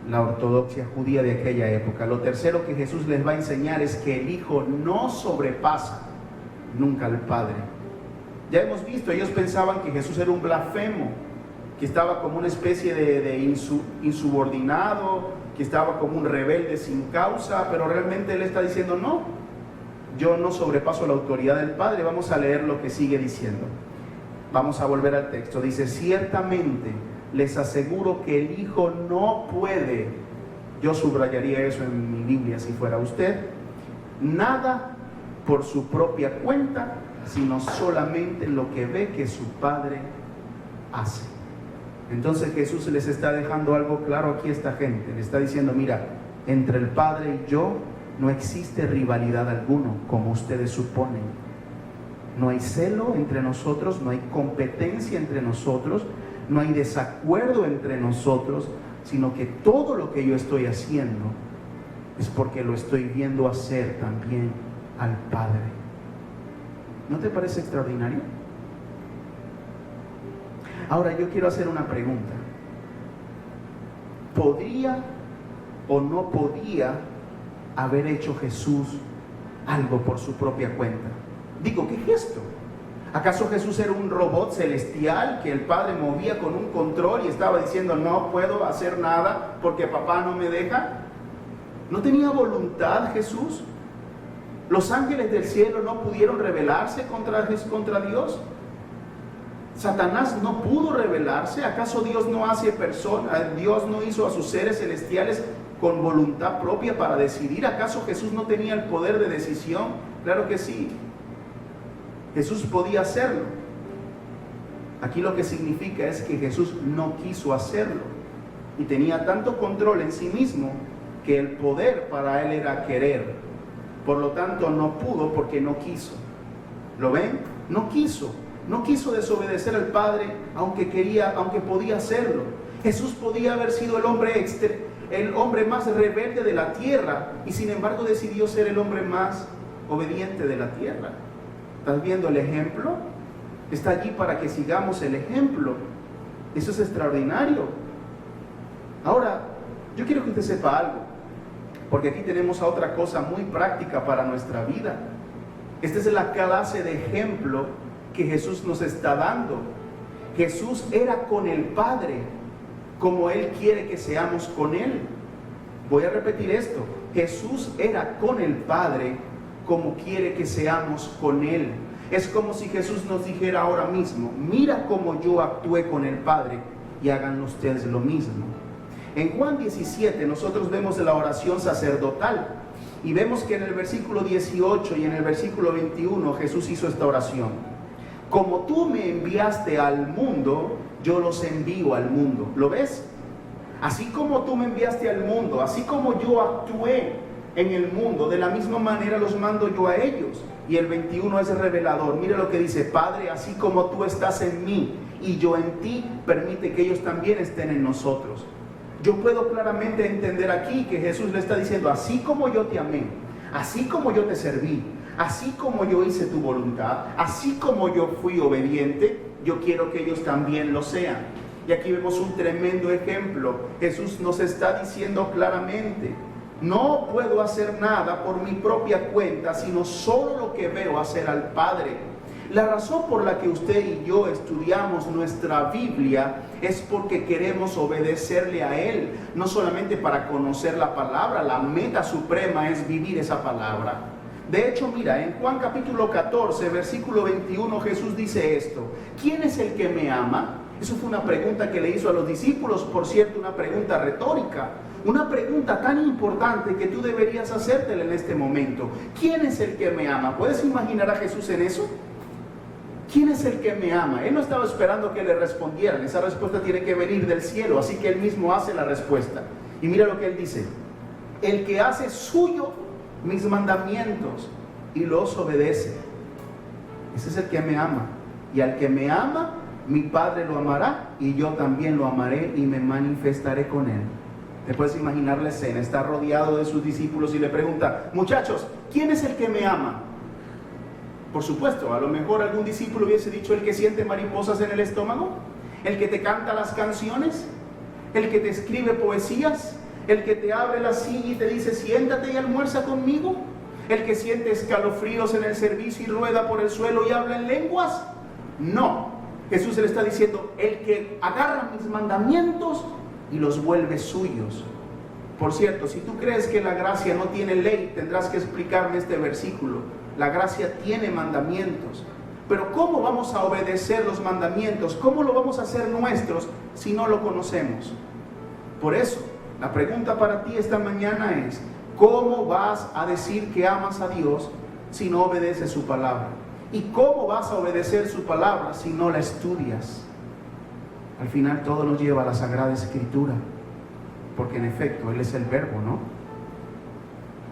la ortodoxia judía de aquella época. Lo tercero que Jesús les va a enseñar es que el Hijo no sobrepasa nunca al Padre. Ya hemos visto, ellos pensaban que Jesús era un blasfemo, que estaba como una especie de insubordinado, que estaba como un rebelde sin causa, pero realmente Él está diciendo: no, yo no sobrepaso la autoridad del Padre. Vamos a leer lo que sigue diciendo. Vamos a volver al texto. Dice: ciertamente les aseguro que el Hijo no puede, yo subrayaría eso en mi Biblia si fuera usted, nada por su propia cuenta, sino solamente lo que ve que su Padre hace. Entonces Jesús les está dejando algo claro aquí a esta gente. Le está diciendo: mira, entre el Padre y yo no existe rivalidad alguno, como ustedes suponen. No hay celo entre nosotros, no hay competencia entre nosotros, no hay desacuerdo entre nosotros, sino que todo lo que yo estoy haciendo es porque lo estoy viendo hacer también al Padre. ¿No te parece extraordinario? Ahora yo quiero hacer una pregunta. ¿Podría o no podía haber hecho Jesús algo por su propia cuenta? Digo, ¿qué gesto? ¿Acaso Jesús era un robot celestial que el Padre movía con un control y estaba diciendo: no puedo hacer nada porque papá no me deja? ¿No tenía voluntad Jesús? ¿Los ángeles del cielo no pudieron rebelarse contra Dios? ¿Satanás no pudo rebelarse? ¿Acaso Dios no hace personas? ¿Dios no hizo a sus seres celestiales con voluntad propia para decidir? ¿Acaso Jesús no tenía el poder de decisión? Claro que sí. Jesús podía hacerlo. Aquí lo que significa es que Jesús no quiso hacerlo. Y tenía tanto control en sí mismo que el poder para Él era querer. Por lo tanto, no pudo porque no quiso. ¿Lo ven? No quiso desobedecer al Padre, aunque podía hacerlo. Jesús podía haber sido el hombre más rebelde de la tierra, y sin embargo decidió ser el hombre más obediente de la tierra. ¿Estás viendo el ejemplo? Está allí para que sigamos el ejemplo. Eso es extraordinario. Ahora, yo quiero que usted sepa algo, porque aquí tenemos a otra cosa muy práctica para nuestra vida. Esta es la clase de ejemplo que Jesús nos está dando. Jesús era con el Padre como Él quiere que seamos con Él. Voy a repetir esto: Jesús era con el Padre como quiere que seamos con Él. Es como si Jesús nos dijera ahora mismo: mira cómo yo actué con el Padre y hagan ustedes lo mismo. En Juan 17 nosotros vemos la oración sacerdotal y vemos que en el versículo 18 y en el versículo 21 Jesús hizo esta oración: como tú me enviaste al mundo, yo los envío al mundo. ¿Lo ves? Así como tú me enviaste al mundo, así como yo actué en el mundo, de la misma manera los mando yo a ellos. Y el 21 es revelador. Mira lo que dice: Padre, así como tú estás en mí y yo en ti, permite que ellos también estén en nosotros. Yo puedo claramente entender aquí que Jesús le está diciendo: así como yo te amé, así como yo te serví, así como yo hice tu voluntad, así como yo fui obediente, yo quiero que ellos también lo sean. Y aquí vemos un tremendo ejemplo. Jesús nos está diciendo claramente: no puedo hacer nada por mi propia cuenta, sino solo lo que veo hacer al Padre. La razón por la que usted y yo estudiamos nuestra Biblia es porque queremos obedecerle a Él, no solamente para conocer la palabra. La meta suprema es vivir esa palabra. De hecho, mira, en Juan capítulo 14, versículo 21, Jesús dice esto: ¿quién es el que me ama? Eso fue una pregunta que le hizo a los discípulos, por cierto, una pregunta retórica, una pregunta tan importante que tú deberías hacértela en este momento. ¿Quién es el que me ama? ¿Puedes imaginar a Jesús en eso? ¿Quién es el que me ama? Él no estaba esperando que le respondieran. Esa respuesta tiene que venir del cielo, así que Él mismo hace la respuesta. Y mira lo que Él dice: el que hace suyo mis mandamientos y los obedece, ese es el que me ama. Y al que me ama, mi Padre lo amará, y yo también lo amaré y me manifestaré con él. ¿Te puedes imaginar la escena? Está rodeado de sus discípulos y le pregunta: muchachos, ¿quién es el que me ama? Por supuesto, a lo mejor algún discípulo hubiese dicho: el que siente mariposas en el estómago, el que te canta las canciones, el que te escribe poesías, el que te abre la silla y te dice: siéntate y almuerza conmigo, el que siente escalofríos en el servicio y rueda por el suelo y habla en lenguas. No, Jesús le está diciendo: el que agarra mis mandamientos y los vuelve suyos. Por cierto, si tú crees que la gracia no tiene ley, tendrás que explicarme este versículo. La gracia tiene mandamientos, pero ¿cómo vamos a obedecer los mandamientos? ¿Cómo lo vamos a hacer nuestros si no lo conocemos? Por eso, la pregunta para ti esta mañana es: ¿cómo vas a decir que amas a Dios si no obedeces su palabra? ¿Y cómo vas a obedecer su palabra si no la estudias? Al final todo nos lleva a la Sagrada Escritura, porque en efecto Él es el verbo, ¿no?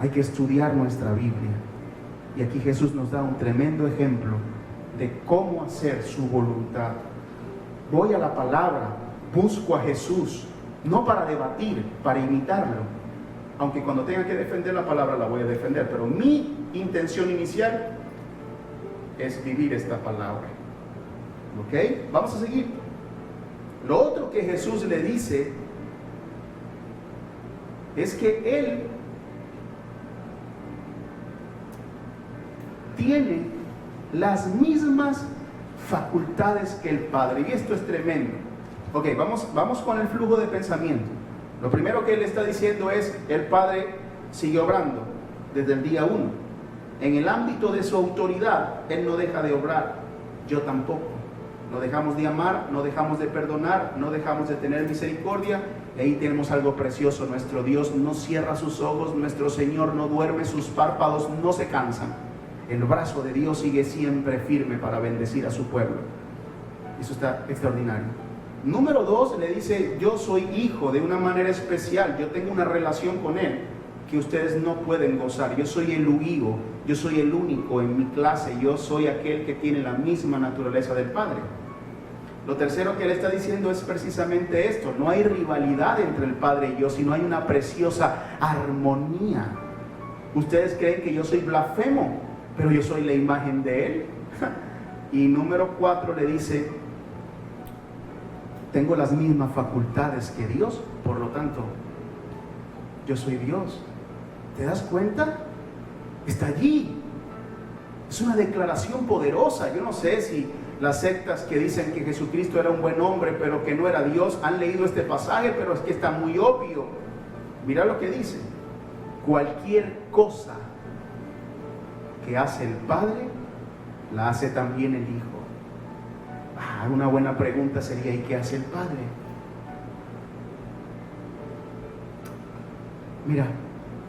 Hay que estudiar nuestra Biblia. Y aquí Jesús nos da un tremendo ejemplo de cómo hacer su voluntad. Voy a la palabra, busco a Jesús, no para debatir, para imitarlo. Aunque cuando tenga que defender la palabra la voy a defender, pero mi intención inicial es vivir esta palabra. ¿Ok? Vamos a seguir. Lo otro que Jesús le dice es que Él tiene las mismas facultades que el Padre. Y esto es tremendo. Ok, vamos con el flujo de pensamiento. Lo primero que Él está diciendo es: el Padre sigue obrando desde el día 1. En el ámbito de su autoridad, Él no deja de obrar. Yo tampoco. No dejamos de amar, no dejamos de perdonar, no dejamos de tener misericordia. Y ahí tenemos algo precioso: nuestro Dios no cierra sus ojos, nuestro Señor no duerme, sus párpados no se cansan. El brazo de Dios sigue siempre firme para bendecir a su pueblo. Eso está extraordinario. Número 2, le dice: yo soy hijo de una manera especial. Yo tengo una relación con Él que ustedes no pueden gozar. Yo soy el único, yo soy el único en mi clase. Yo soy aquel que tiene la misma naturaleza del Padre. Lo tercero que Él está diciendo es precisamente esto: no hay rivalidad entre el Padre y yo, sino hay una preciosa armonía. Ustedes creen que yo soy blasfemo, pero yo soy la imagen de Él. Y número 4 le dice: tengo las mismas facultades que Dios, por lo tanto, yo soy Dios. ¿Te das cuenta? Está allí. Es una declaración poderosa. Yo no sé si las sectas que dicen que Jesucristo era un buen hombre, pero que no era Dios, han leído este pasaje, pero es que está muy obvio. Mira lo que dice: cualquier cosa que hace el Padre, la hace también el Hijo. Una buena pregunta sería: ¿y qué hace el Padre? Mira,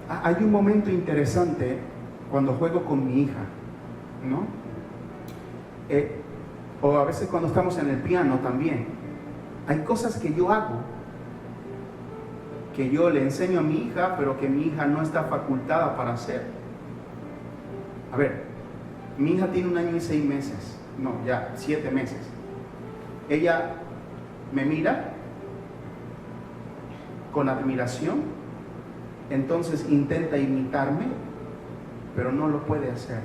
hay un momento interesante cuando juego con mi hija, ¿no? O a veces cuando estamos en el piano también. Hay cosas que yo hago, que yo le enseño a mi hija, pero que mi hija no está facultada para hacer. A ver, mi hija tiene 1 año y 6 meses, no, ya 7 meses. Ella me mira con admiración, entonces intenta imitarme, pero no lo puede hacer.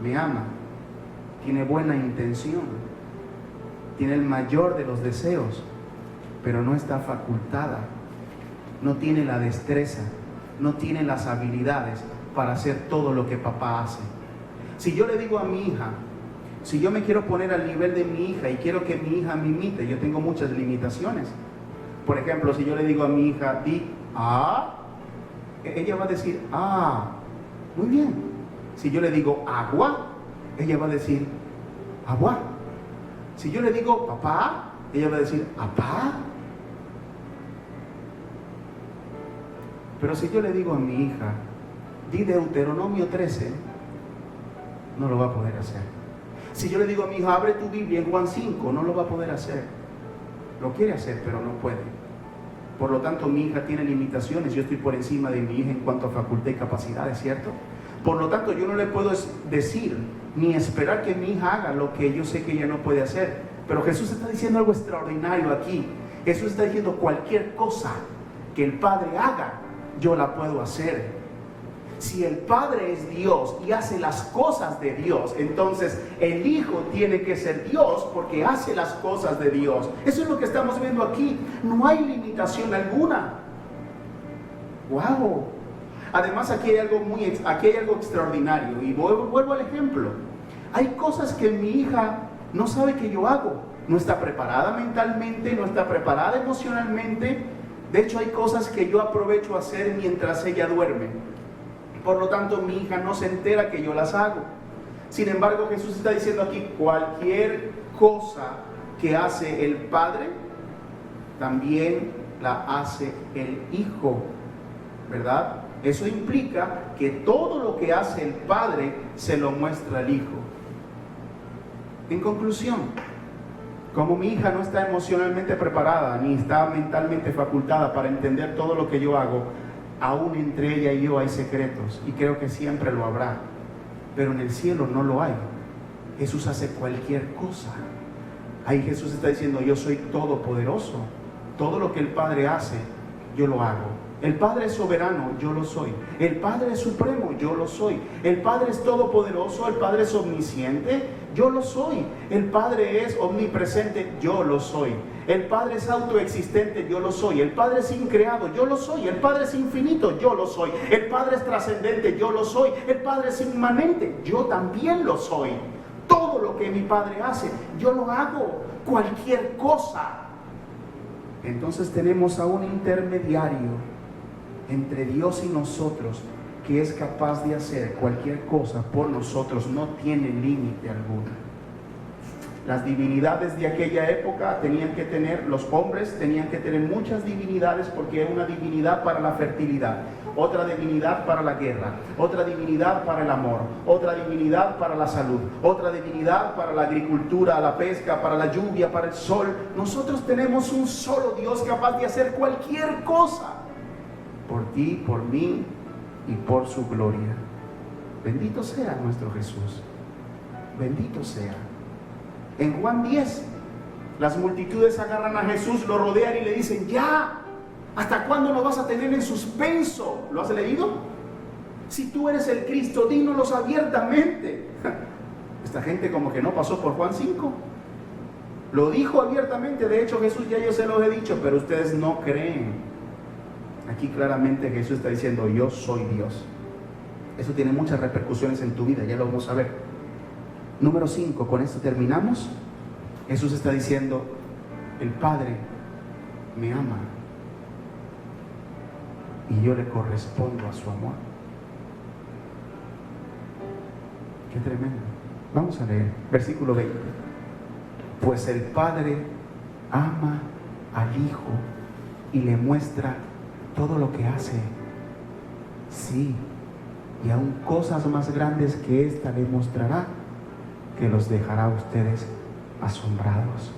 Me ama, tiene buena intención, tiene el mayor de los deseos, pero no está facultada, no tiene la destreza, no tiene las habilidades para hacer todo lo que papá hace. Si yo le digo a mi hija, si yo me quiero poner al nivel de mi hija y quiero que mi hija me imite, yo tengo muchas limitaciones. Por ejemplo, si yo le digo a mi hija, di ah, ella va a decir ah, muy bien. Si yo le digo agua, ella va a decir agua. Si yo le digo papá, ella va a decir apá. Pero si yo le digo a mi hija, di Deuteronomio 13, no lo va a poder hacer. Si yo le digo a mi hija, abre tu Biblia en Juan 5, no lo va a poder hacer. Lo quiere hacer, pero no puede. Por lo tanto, mi hija tiene limitaciones. Yo estoy por encima de mi hija en cuanto a facultad y capacidades, ¿cierto? Por lo tanto, yo no le puedo decir ni esperar que mi hija haga lo que yo sé que ella no puede hacer. Pero Jesús está diciendo algo extraordinario aquí. Jesús está diciendo cualquier cosa que el Padre haga, yo la puedo hacer. Si el Padre es Dios y hace las cosas de Dios, entonces el Hijo tiene que ser Dios porque hace las cosas de Dios. Eso es lo que estamos viendo aquí. No hay limitación alguna. ¡Wow! Además, aquí hay algo extraordinario. Y vuelvo al ejemplo. Hay cosas que mi hija no sabe que yo hago. No está preparada mentalmente, no está preparada emocionalmente. De hecho, hay cosas que yo aprovecho a hacer mientras ella duerme. Por lo tanto, mi hija no se entera que yo las hago. Sin embargo, Jesús está diciendo aquí, cualquier cosa que hace el Padre, también la hace el Hijo, ¿verdad? Eso implica que todo lo que hace el Padre se lo muestra al Hijo. En conclusión, como mi hija no está emocionalmente preparada, ni está mentalmente facultada para entender todo lo que yo hago, aún entre ella y yo hay secretos, y creo que siempre lo habrá, pero en el cielo no lo hay. Jesús hace cualquier cosa. Ahí Jesús está diciendo, yo soy todopoderoso, todo lo que el Padre hace, yo lo hago. El Padre es soberano, yo lo soy. El Padre es supremo, yo lo soy. El Padre es todopoderoso, el Padre es omnisciente, yo lo soy. El Padre es omnipresente, yo lo soy. El Padre es autoexistente, yo lo soy. El Padre es increado, yo lo soy. El Padre es infinito, yo lo soy. El Padre es trascendente, yo lo soy. El Padre es inmanente, yo también lo soy. Todo lo que mi Padre hace, yo lo hago. Cualquier cosa. Entonces tenemos a un intermediario entre Dios y nosotros que es capaz de hacer cualquier cosa por nosotros. No tiene límite alguno. Las divinidades de aquella época los hombres tenían que tener muchas divinidades, porque era una divinidad para la fertilidad, otra divinidad para la guerra, otra divinidad para el amor, otra divinidad para la salud, otra divinidad para la agricultura, la pesca, para la lluvia, para el sol. Nosotros tenemos un solo Dios capaz de hacer cualquier cosa por ti, por mí y por su gloria. Bendito sea nuestro Jesús. Bendito sea. En Juan 10, las multitudes agarran a Jesús, lo rodean y le dicen, ya, ¿hasta cuándo nos vas a tener en suspenso? ¿Lo has leído? Si tú eres el Cristo, dínoslos abiertamente. Esta gente como que no pasó por Juan 5. Lo dijo abiertamente. De hecho, Jesús, ya yo se los he dicho, pero ustedes no creen. Aquí claramente Jesús está diciendo, yo soy Dios. Eso tiene muchas repercusiones en tu vida, ya lo vamos a ver. Número 5, con esto terminamos. Jesús está diciendo, el Padre me ama y yo le correspondo a su amor. Qué tremendo. Vamos a leer, versículo 20. Pues el Padre ama al Hijo y le muestra todo lo que hace. Sí, y aún cosas más grandes que esta le mostrará, que los dejará a ustedes asombrados.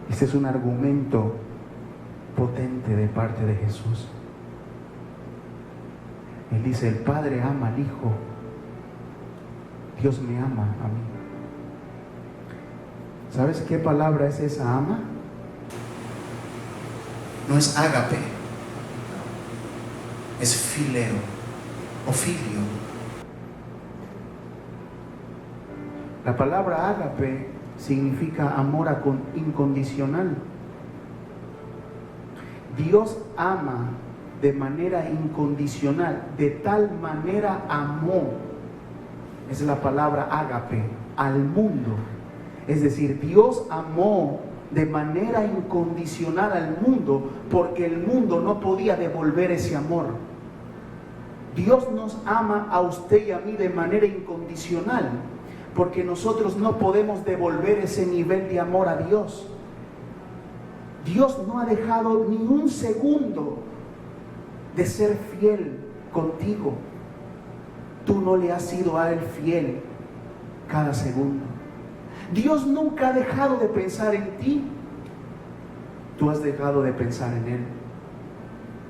Este es un argumento potente de parte de Jesús. Él dice, el Padre ama al Hijo, Dios me ama a mí. ¿Sabes qué palabra es esa, ama? No es ágape, es fileo o filio. La palabra ágape significa amor incondicional. Dios ama de manera incondicional, de tal manera amó, es la palabra ágape, al mundo. Es decir, Dios amó de manera incondicional al mundo porque el mundo no podía devolver ese amor. Dios nos ama a usted y a mí de manera incondicional porque nosotros no podemos devolver ese nivel de amor a Dios. Dios no ha dejado ni un segundo de ser fiel contigo. Tú no le has sido a Él fiel cada segundo. Dios nunca ha dejado de pensar en ti. Tú has dejado de pensar en Él.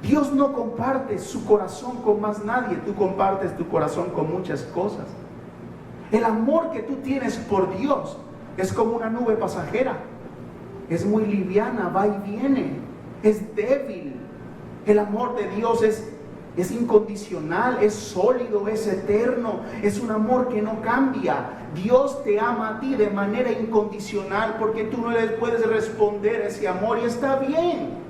Dios no comparte su corazón con más nadie. Tú compartes tu corazón con muchas cosas. El amor que tú tienes por Dios es como una nube pasajera. Es muy liviana, va y viene, es débil. El amor de Dios es incondicional, es sólido, es eterno, es un amor que no cambia. Dios te ama a ti de manera incondicional porque tú no le puedes responder a ese amor y está bien.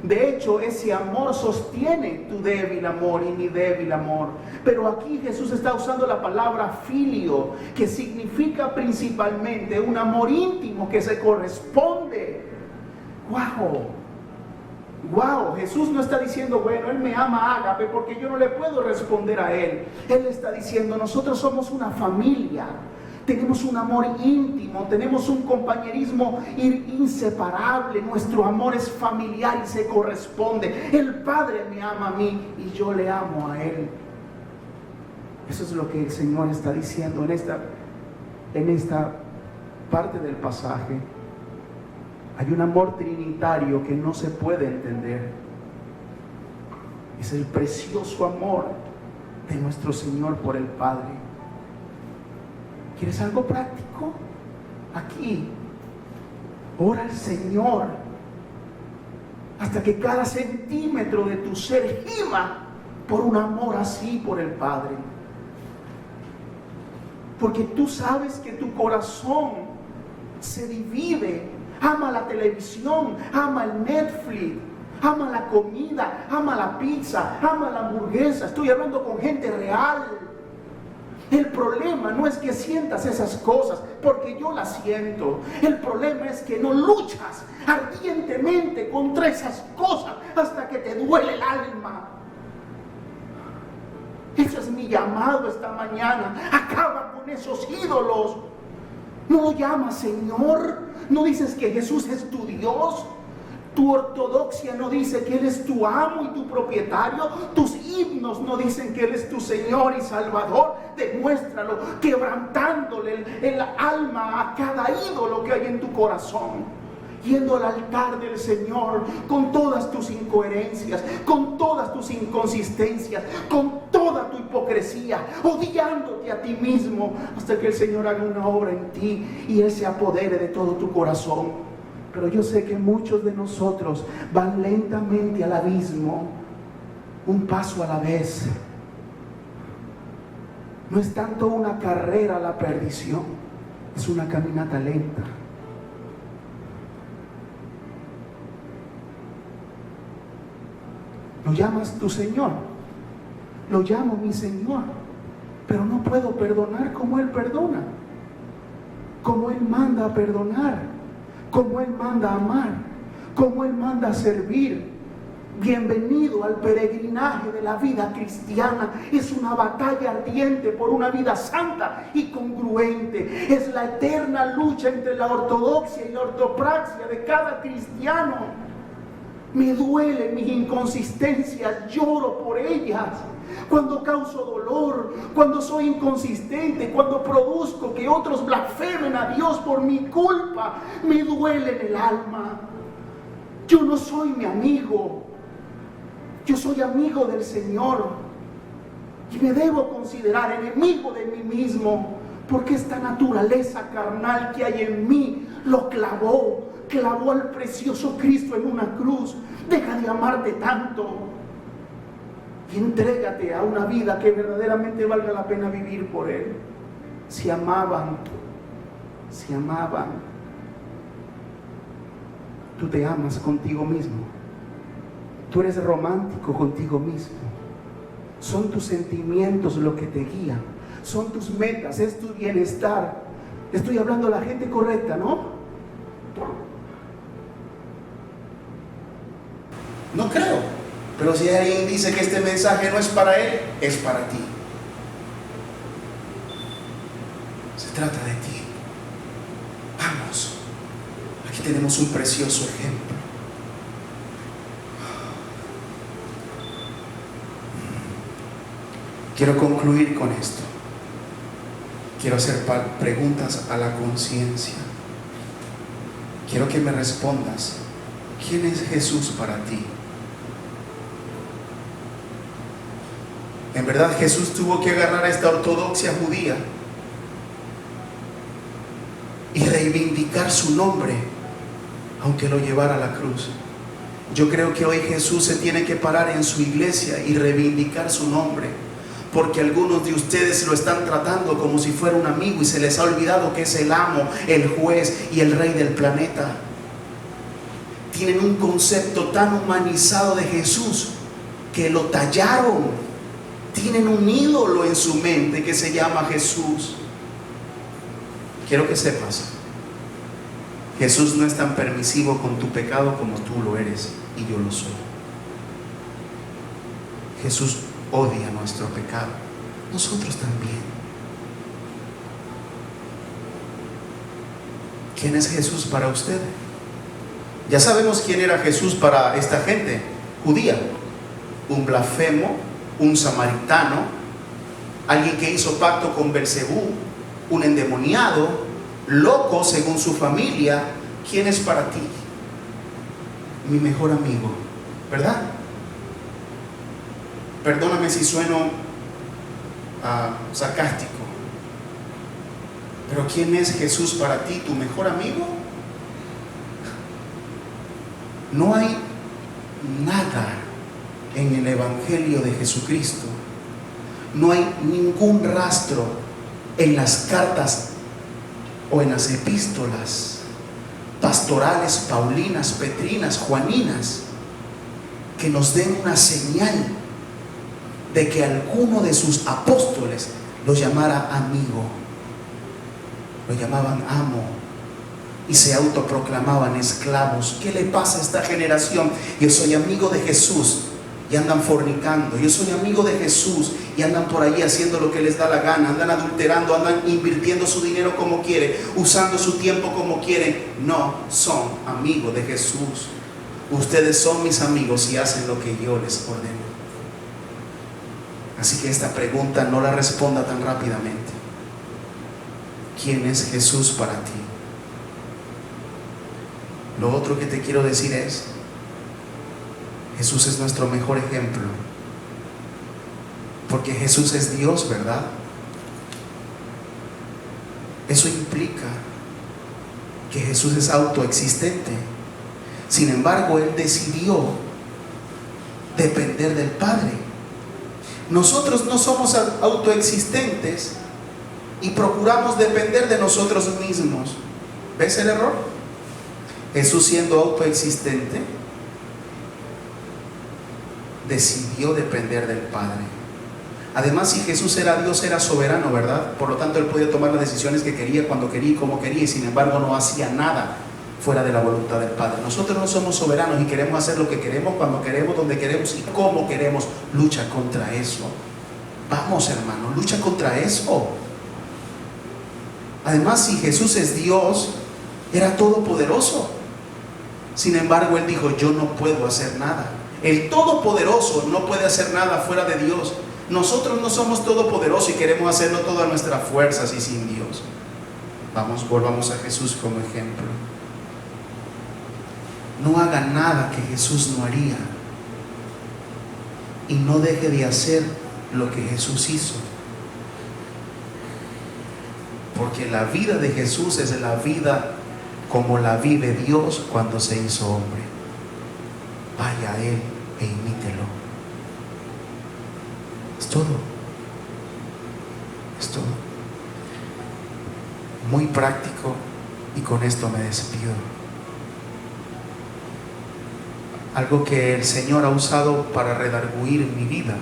De hecho, ese amor sostiene tu débil amor y mi débil amor. Pero aquí Jesús está usando la palabra filio, que significa principalmente un amor íntimo que se corresponde. ¡Wow! Jesús no está diciendo, bueno, Él me ama ágape porque yo no le puedo responder a Él. Él está diciendo, nosotros somos una familia. Tenemos un amor íntimo, tenemos un compañerismo inseparable, nuestro amor es familiar y se corresponde. El Padre me ama a mí y yo le amo a Él. Eso es lo que el Señor está diciendo en esta parte del pasaje. Hay un amor trinitario que no se puede entender. Es el precioso amor de nuestro Señor por el Padre. ¿Quieres algo práctico? Aquí, ora al Señor hasta que cada centímetro de tu ser gima por un amor así por el Padre. Porque tú sabes que tu corazón se divide. Ama la televisión, ama el Netflix, ama la comida, ama la pizza, ama la hamburguesa. Estoy hablando con gente real. El problema no es que sientas esas cosas, porque yo las siento. El problema es que no luchas ardientemente contra esas cosas hasta que te duele el alma. Eso es mi llamado esta mañana. Acaba con esos ídolos. No lo llamas Señor. No dices que Jesús es tu Dios. Tu ortodoxia no dice que Él es tu amo y tu propietario. Tus himnos no dicen que Él es tu Señor y Salvador. Demuéstralo quebrantándole el alma a cada ídolo que hay en tu corazón. Yendo al altar del Señor con todas tus incoherencias, con todas tus inconsistencias, con toda tu hipocresía, odiándote a ti mismo hasta que el Señor haga una obra en ti y Él se apodere de todo tu corazón. Pero yo sé que muchos de nosotros van lentamente al abismo, un paso a la vez. No es tanto una carrera a la perdición, es una caminata lenta. Lo llamas tu Señor, lo llamo mi Señor, pero no puedo perdonar como Él perdona, como Él manda a perdonar, como Él manda a amar, como Él manda a servir. Bienvenido al peregrinaje de la vida cristiana. Es una batalla ardiente por una vida santa y congruente. Es la eterna lucha entre la ortodoxia y la ortopraxia de cada cristiano. Me duelen mis inconsistencias, lloro por ellas. Cuando causo dolor, cuando soy inconsistente, cuando produzco que otros blasfemen a Dios por mi culpa, me duele en el alma. Yo no soy mi amigo, yo soy amigo del Señor y me debo considerar enemigo de mí mismo, porque esta naturaleza carnal que hay en mí lo clavó al precioso Cristo en una cruz. Deja de amarte tanto y entrégate a una vida que verdaderamente valga la pena vivir por Él. Se amaban Tú te amas contigo mismo. Tú eres romántico contigo mismo. Son tus sentimientos lo que te guían. Son tus metas, es tu bienestar. Estoy hablando a la gente correcta, ¿no? No creo. Pero si alguien dice que este mensaje no es para él, es para ti. Se trata de ti. Vamos. Aquí tenemos un precioso ejemplo. Quiero concluir con esto. Quiero hacer preguntas a la conciencia. Quiero que me respondas. ¿Quién es Jesús para ti? En verdad Jesús tuvo que agarrar a esta ortodoxia judía y reivindicar su nombre, aunque lo llevara a la cruz. Yo creo que hoy Jesús se tiene que parar en su iglesia y reivindicar su nombre, porque algunos de ustedes lo están tratando como si fuera un amigo y se les ha olvidado que es el amo, el juez y el rey del planeta. Tienen un concepto tan humanizado de Jesús que lo tallaron. Tienen un ídolo en su mente que se llama Jesús. Quiero que sepas, Jesús no es tan permisivo con tu pecado como tú lo eres y yo lo soy. Jesús odia nuestro pecado, nosotros también. ¿Quién es Jesús para usted? Ya sabemos quién era Jesús para esta gente judía: un blasfemo, un samaritano, alguien que hizo pacto con Belcebú, un endemoniado, loco según su familia. ¿Quién es para ti? Mi mejor amigo, ¿verdad? Perdóname si sueno sarcástico, pero ¿quién es Jesús para ti? ¿Tu mejor amigo? No hay nada en el Evangelio de Jesucristo, no hay ningún rastro en las cartas o en las epístolas pastorales, paulinas, petrinas, juaninas, que nos den una señal de que alguno de sus apóstoles lo llamara amigo, lo llamaban amo y se autoproclamaban esclavos. ¿Qué le pasa a esta generación? Yo soy amigo de Jesús y andan fornicando. Yo soy amigo de Jesús y andan por ahí haciendo lo que les da la gana, andan adulterando, andan invirtiendo su dinero como quieren, usando su tiempo como quieren. No son amigos de Jesús. Ustedes son mis amigos y hacen lo que yo les ordeno. Así que esta pregunta no la responda tan rápidamente. ¿Quién es Jesús para ti? Lo otro que te quiero decir es: Jesús es nuestro mejor ejemplo, porque Jesús es Dios, ¿verdad? Eso implica que Jesús es autoexistente. Sin embargo, Él decidió depender del Padre. Nosotros no somos autoexistentes y procuramos depender de nosotros mismos. ¿Ves el error? Jesús, siendo autoexistente, decidió depender del Padre. Además, si Jesús era Dios, era soberano, ¿verdad? Por lo tanto, Él podía tomar las decisiones que quería, cuando quería y como quería, y sin embargo no hacía nada fuera de la voluntad del Padre. Nosotros no somos soberanos y queremos hacer lo que queremos, cuando queremos, donde queremos y como queremos. Lucha contra eso. Vamos, hermano, lucha contra eso. Además, si Jesús es Dios, era todopoderoso. Sin embargo, Él dijo: yo no puedo hacer nada. El todopoderoso no puede hacer nada fuera de Dios. Nosotros no somos todopoderosos y queremos hacerlo todo a nuestras fuerzas y sin Dios. Volvamos a Jesús como ejemplo. No haga nada que Jesús no haría, y no deje de hacer lo que Jesús hizo, porque la vida de Jesús es la vida como la vive Dios cuando se hizo hombre. Vaya a Él e imítelo. Es todo. Es todo. Muy práctico, y con esto me despido. algo que el Señor ha usado para redarguir mi vida.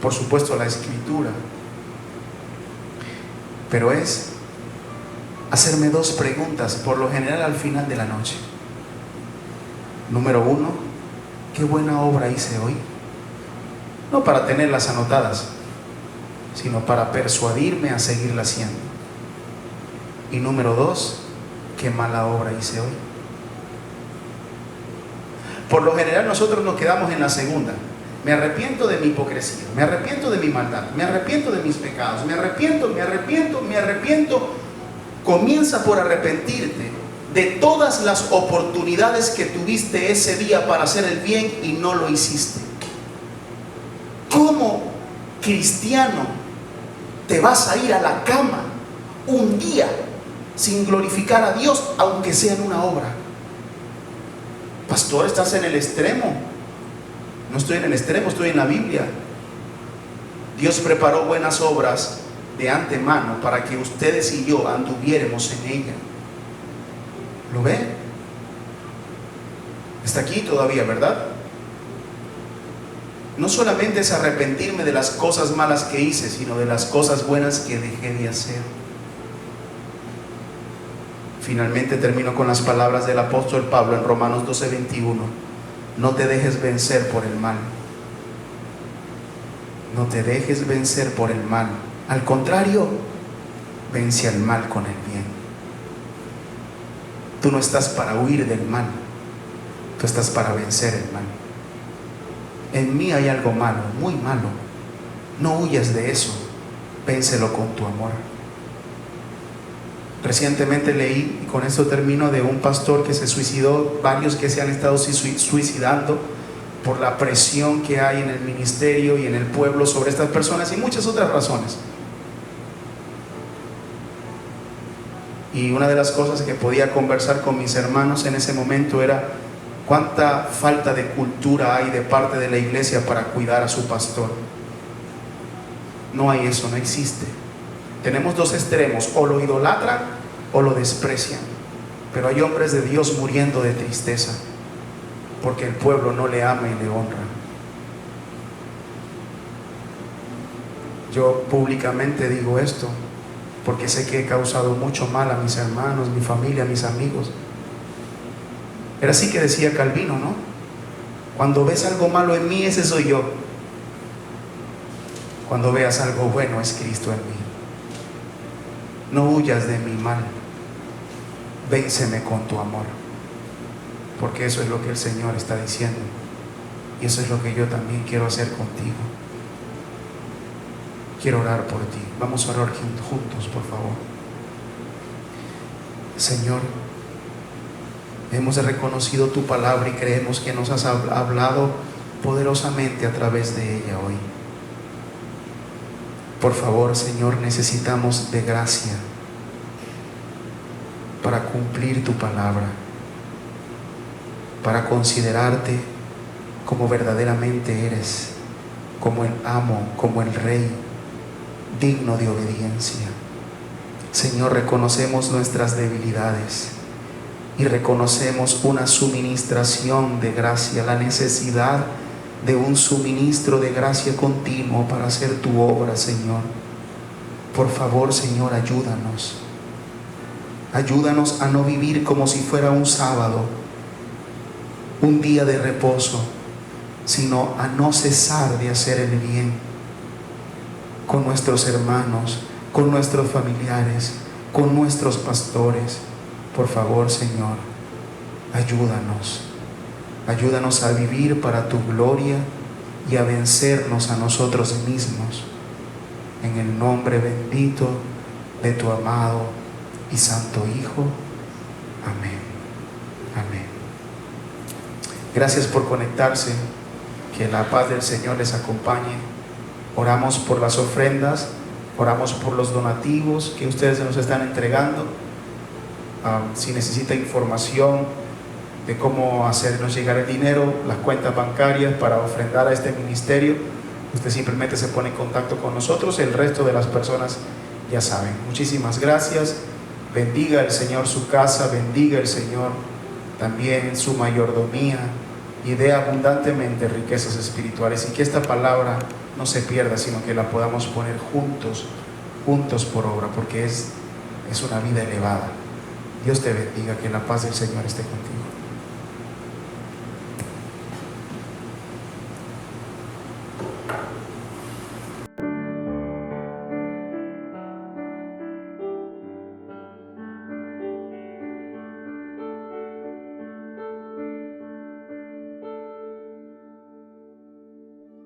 Por supuesto, la Escritura. Pero es hacerme dos preguntas, por lo general al final de la noche. Número uno, ¿qué buena obra hice hoy? No para tenerlas anotadas, sino para persuadirme a seguirla haciendo. Y número dos, ¿qué mala obra hice hoy? Por lo general nosotros nos quedamos en la segunda. Me arrepiento de mi hipocresía, me arrepiento de mi maldad, me arrepiento de mis pecados, me arrepiento. Comienza por arrepentirte de todas las oportunidades que tuviste ese día para hacer el bien y no lo hiciste. ¿Cómo, cristiano, te vas a ir a la cama un día sin glorificar a Dios, aunque sea en una obra? Pastor, estás en el extremo. No estoy en el extremo, estoy en la Biblia. Dios preparó buenas obras de antemano para que ustedes y yo anduviéramos en ella. ¿Lo ve? Está aquí todavía, ¿verdad? No solamente es arrepentirme de las cosas malas que hice, sino de las cosas buenas que dejé de hacer. Finalmente termino con las palabras del apóstol Pablo en Romanos 12:21. No te dejes vencer por el mal. No te dejes vencer por el mal. Al contrario, vence al mal con el bien. Tú no estás para huir del mal, tú estás para vencer el mal. En mí hay algo malo, muy malo. No huyas de eso, vénselo con tu amor. Recientemente leí, y con esto termino, de un pastor que se suicidó, varios que se han estado suicidando por la presión que hay en el ministerio y en el pueblo sobre estas personas y muchas otras razones. Y una de las cosas que podía conversar con mis hermanos en ese momento era cuánta falta de cultura hay de parte de la iglesia para cuidar a su pastor. No hay eso, no existe. Tenemos dos extremos, o lo idolatran o lo desprecian. Pero hay hombres de Dios muriendo de tristeza porque el pueblo no le ama y le honra. Yo públicamente digo esto porque sé que he causado mucho mal a mis hermanos, mi familia, mis amigos. Era así que decía Calvino, ¿no? Cuando ves algo malo en mí, ese soy yo. Cuando veas algo bueno, es Cristo en mí. No huyas de mi mal, vénceme con tu amor, porque eso es lo que el Señor está diciendo y eso es lo que yo también quiero hacer contigo. Quiero orar por ti. Vamos a orar juntos, por favor. Señor, hemos reconocido tu palabra y creemos que nos has hablado poderosamente a través de ella hoy. Por favor, Señor, necesitamos de gracia para cumplir tu palabra, para considerarte como verdaderamente eres, como el amo, como el rey, digno de obediencia. Señor, reconocemos nuestras debilidades y reconocemos una suministración de gracia, la necesidad de un suministro de gracia continuo para hacer tu obra, Señor. Por favor, Señor, ayúdanos. Ayúdanos a no vivir como si fuera un sábado, un día de reposo, sino a no cesar de hacer el bien con nuestros hermanos, con nuestros familiares, con nuestros pastores. Por favor, Señor, ayúdanos. Ayúdanos a vivir para tu gloria y a vencernos a nosotros mismos. En el nombre bendito de tu amado y santo Hijo. Amén. Amén. Gracias por conectarse. Que la paz del Señor les acompañe. Oramos por las ofrendas, oramos por los donativos que ustedes nos están entregando. Si necesita información de cómo hacernos llegar el dinero, las cuentas bancarias para ofrendar a este ministerio, usted simplemente se pone en contacto con nosotros. El resto de las personas ya saben. Muchísimas gracias. Bendiga el Señor su casa, bendiga el Señor también su mayordomía, y dé abundantemente riquezas espirituales, y que esta palabra no se pierda, sino que la podamos poner juntos por obra, porque es una vida elevada. Dios te bendiga, que la paz del Señor esté contigo.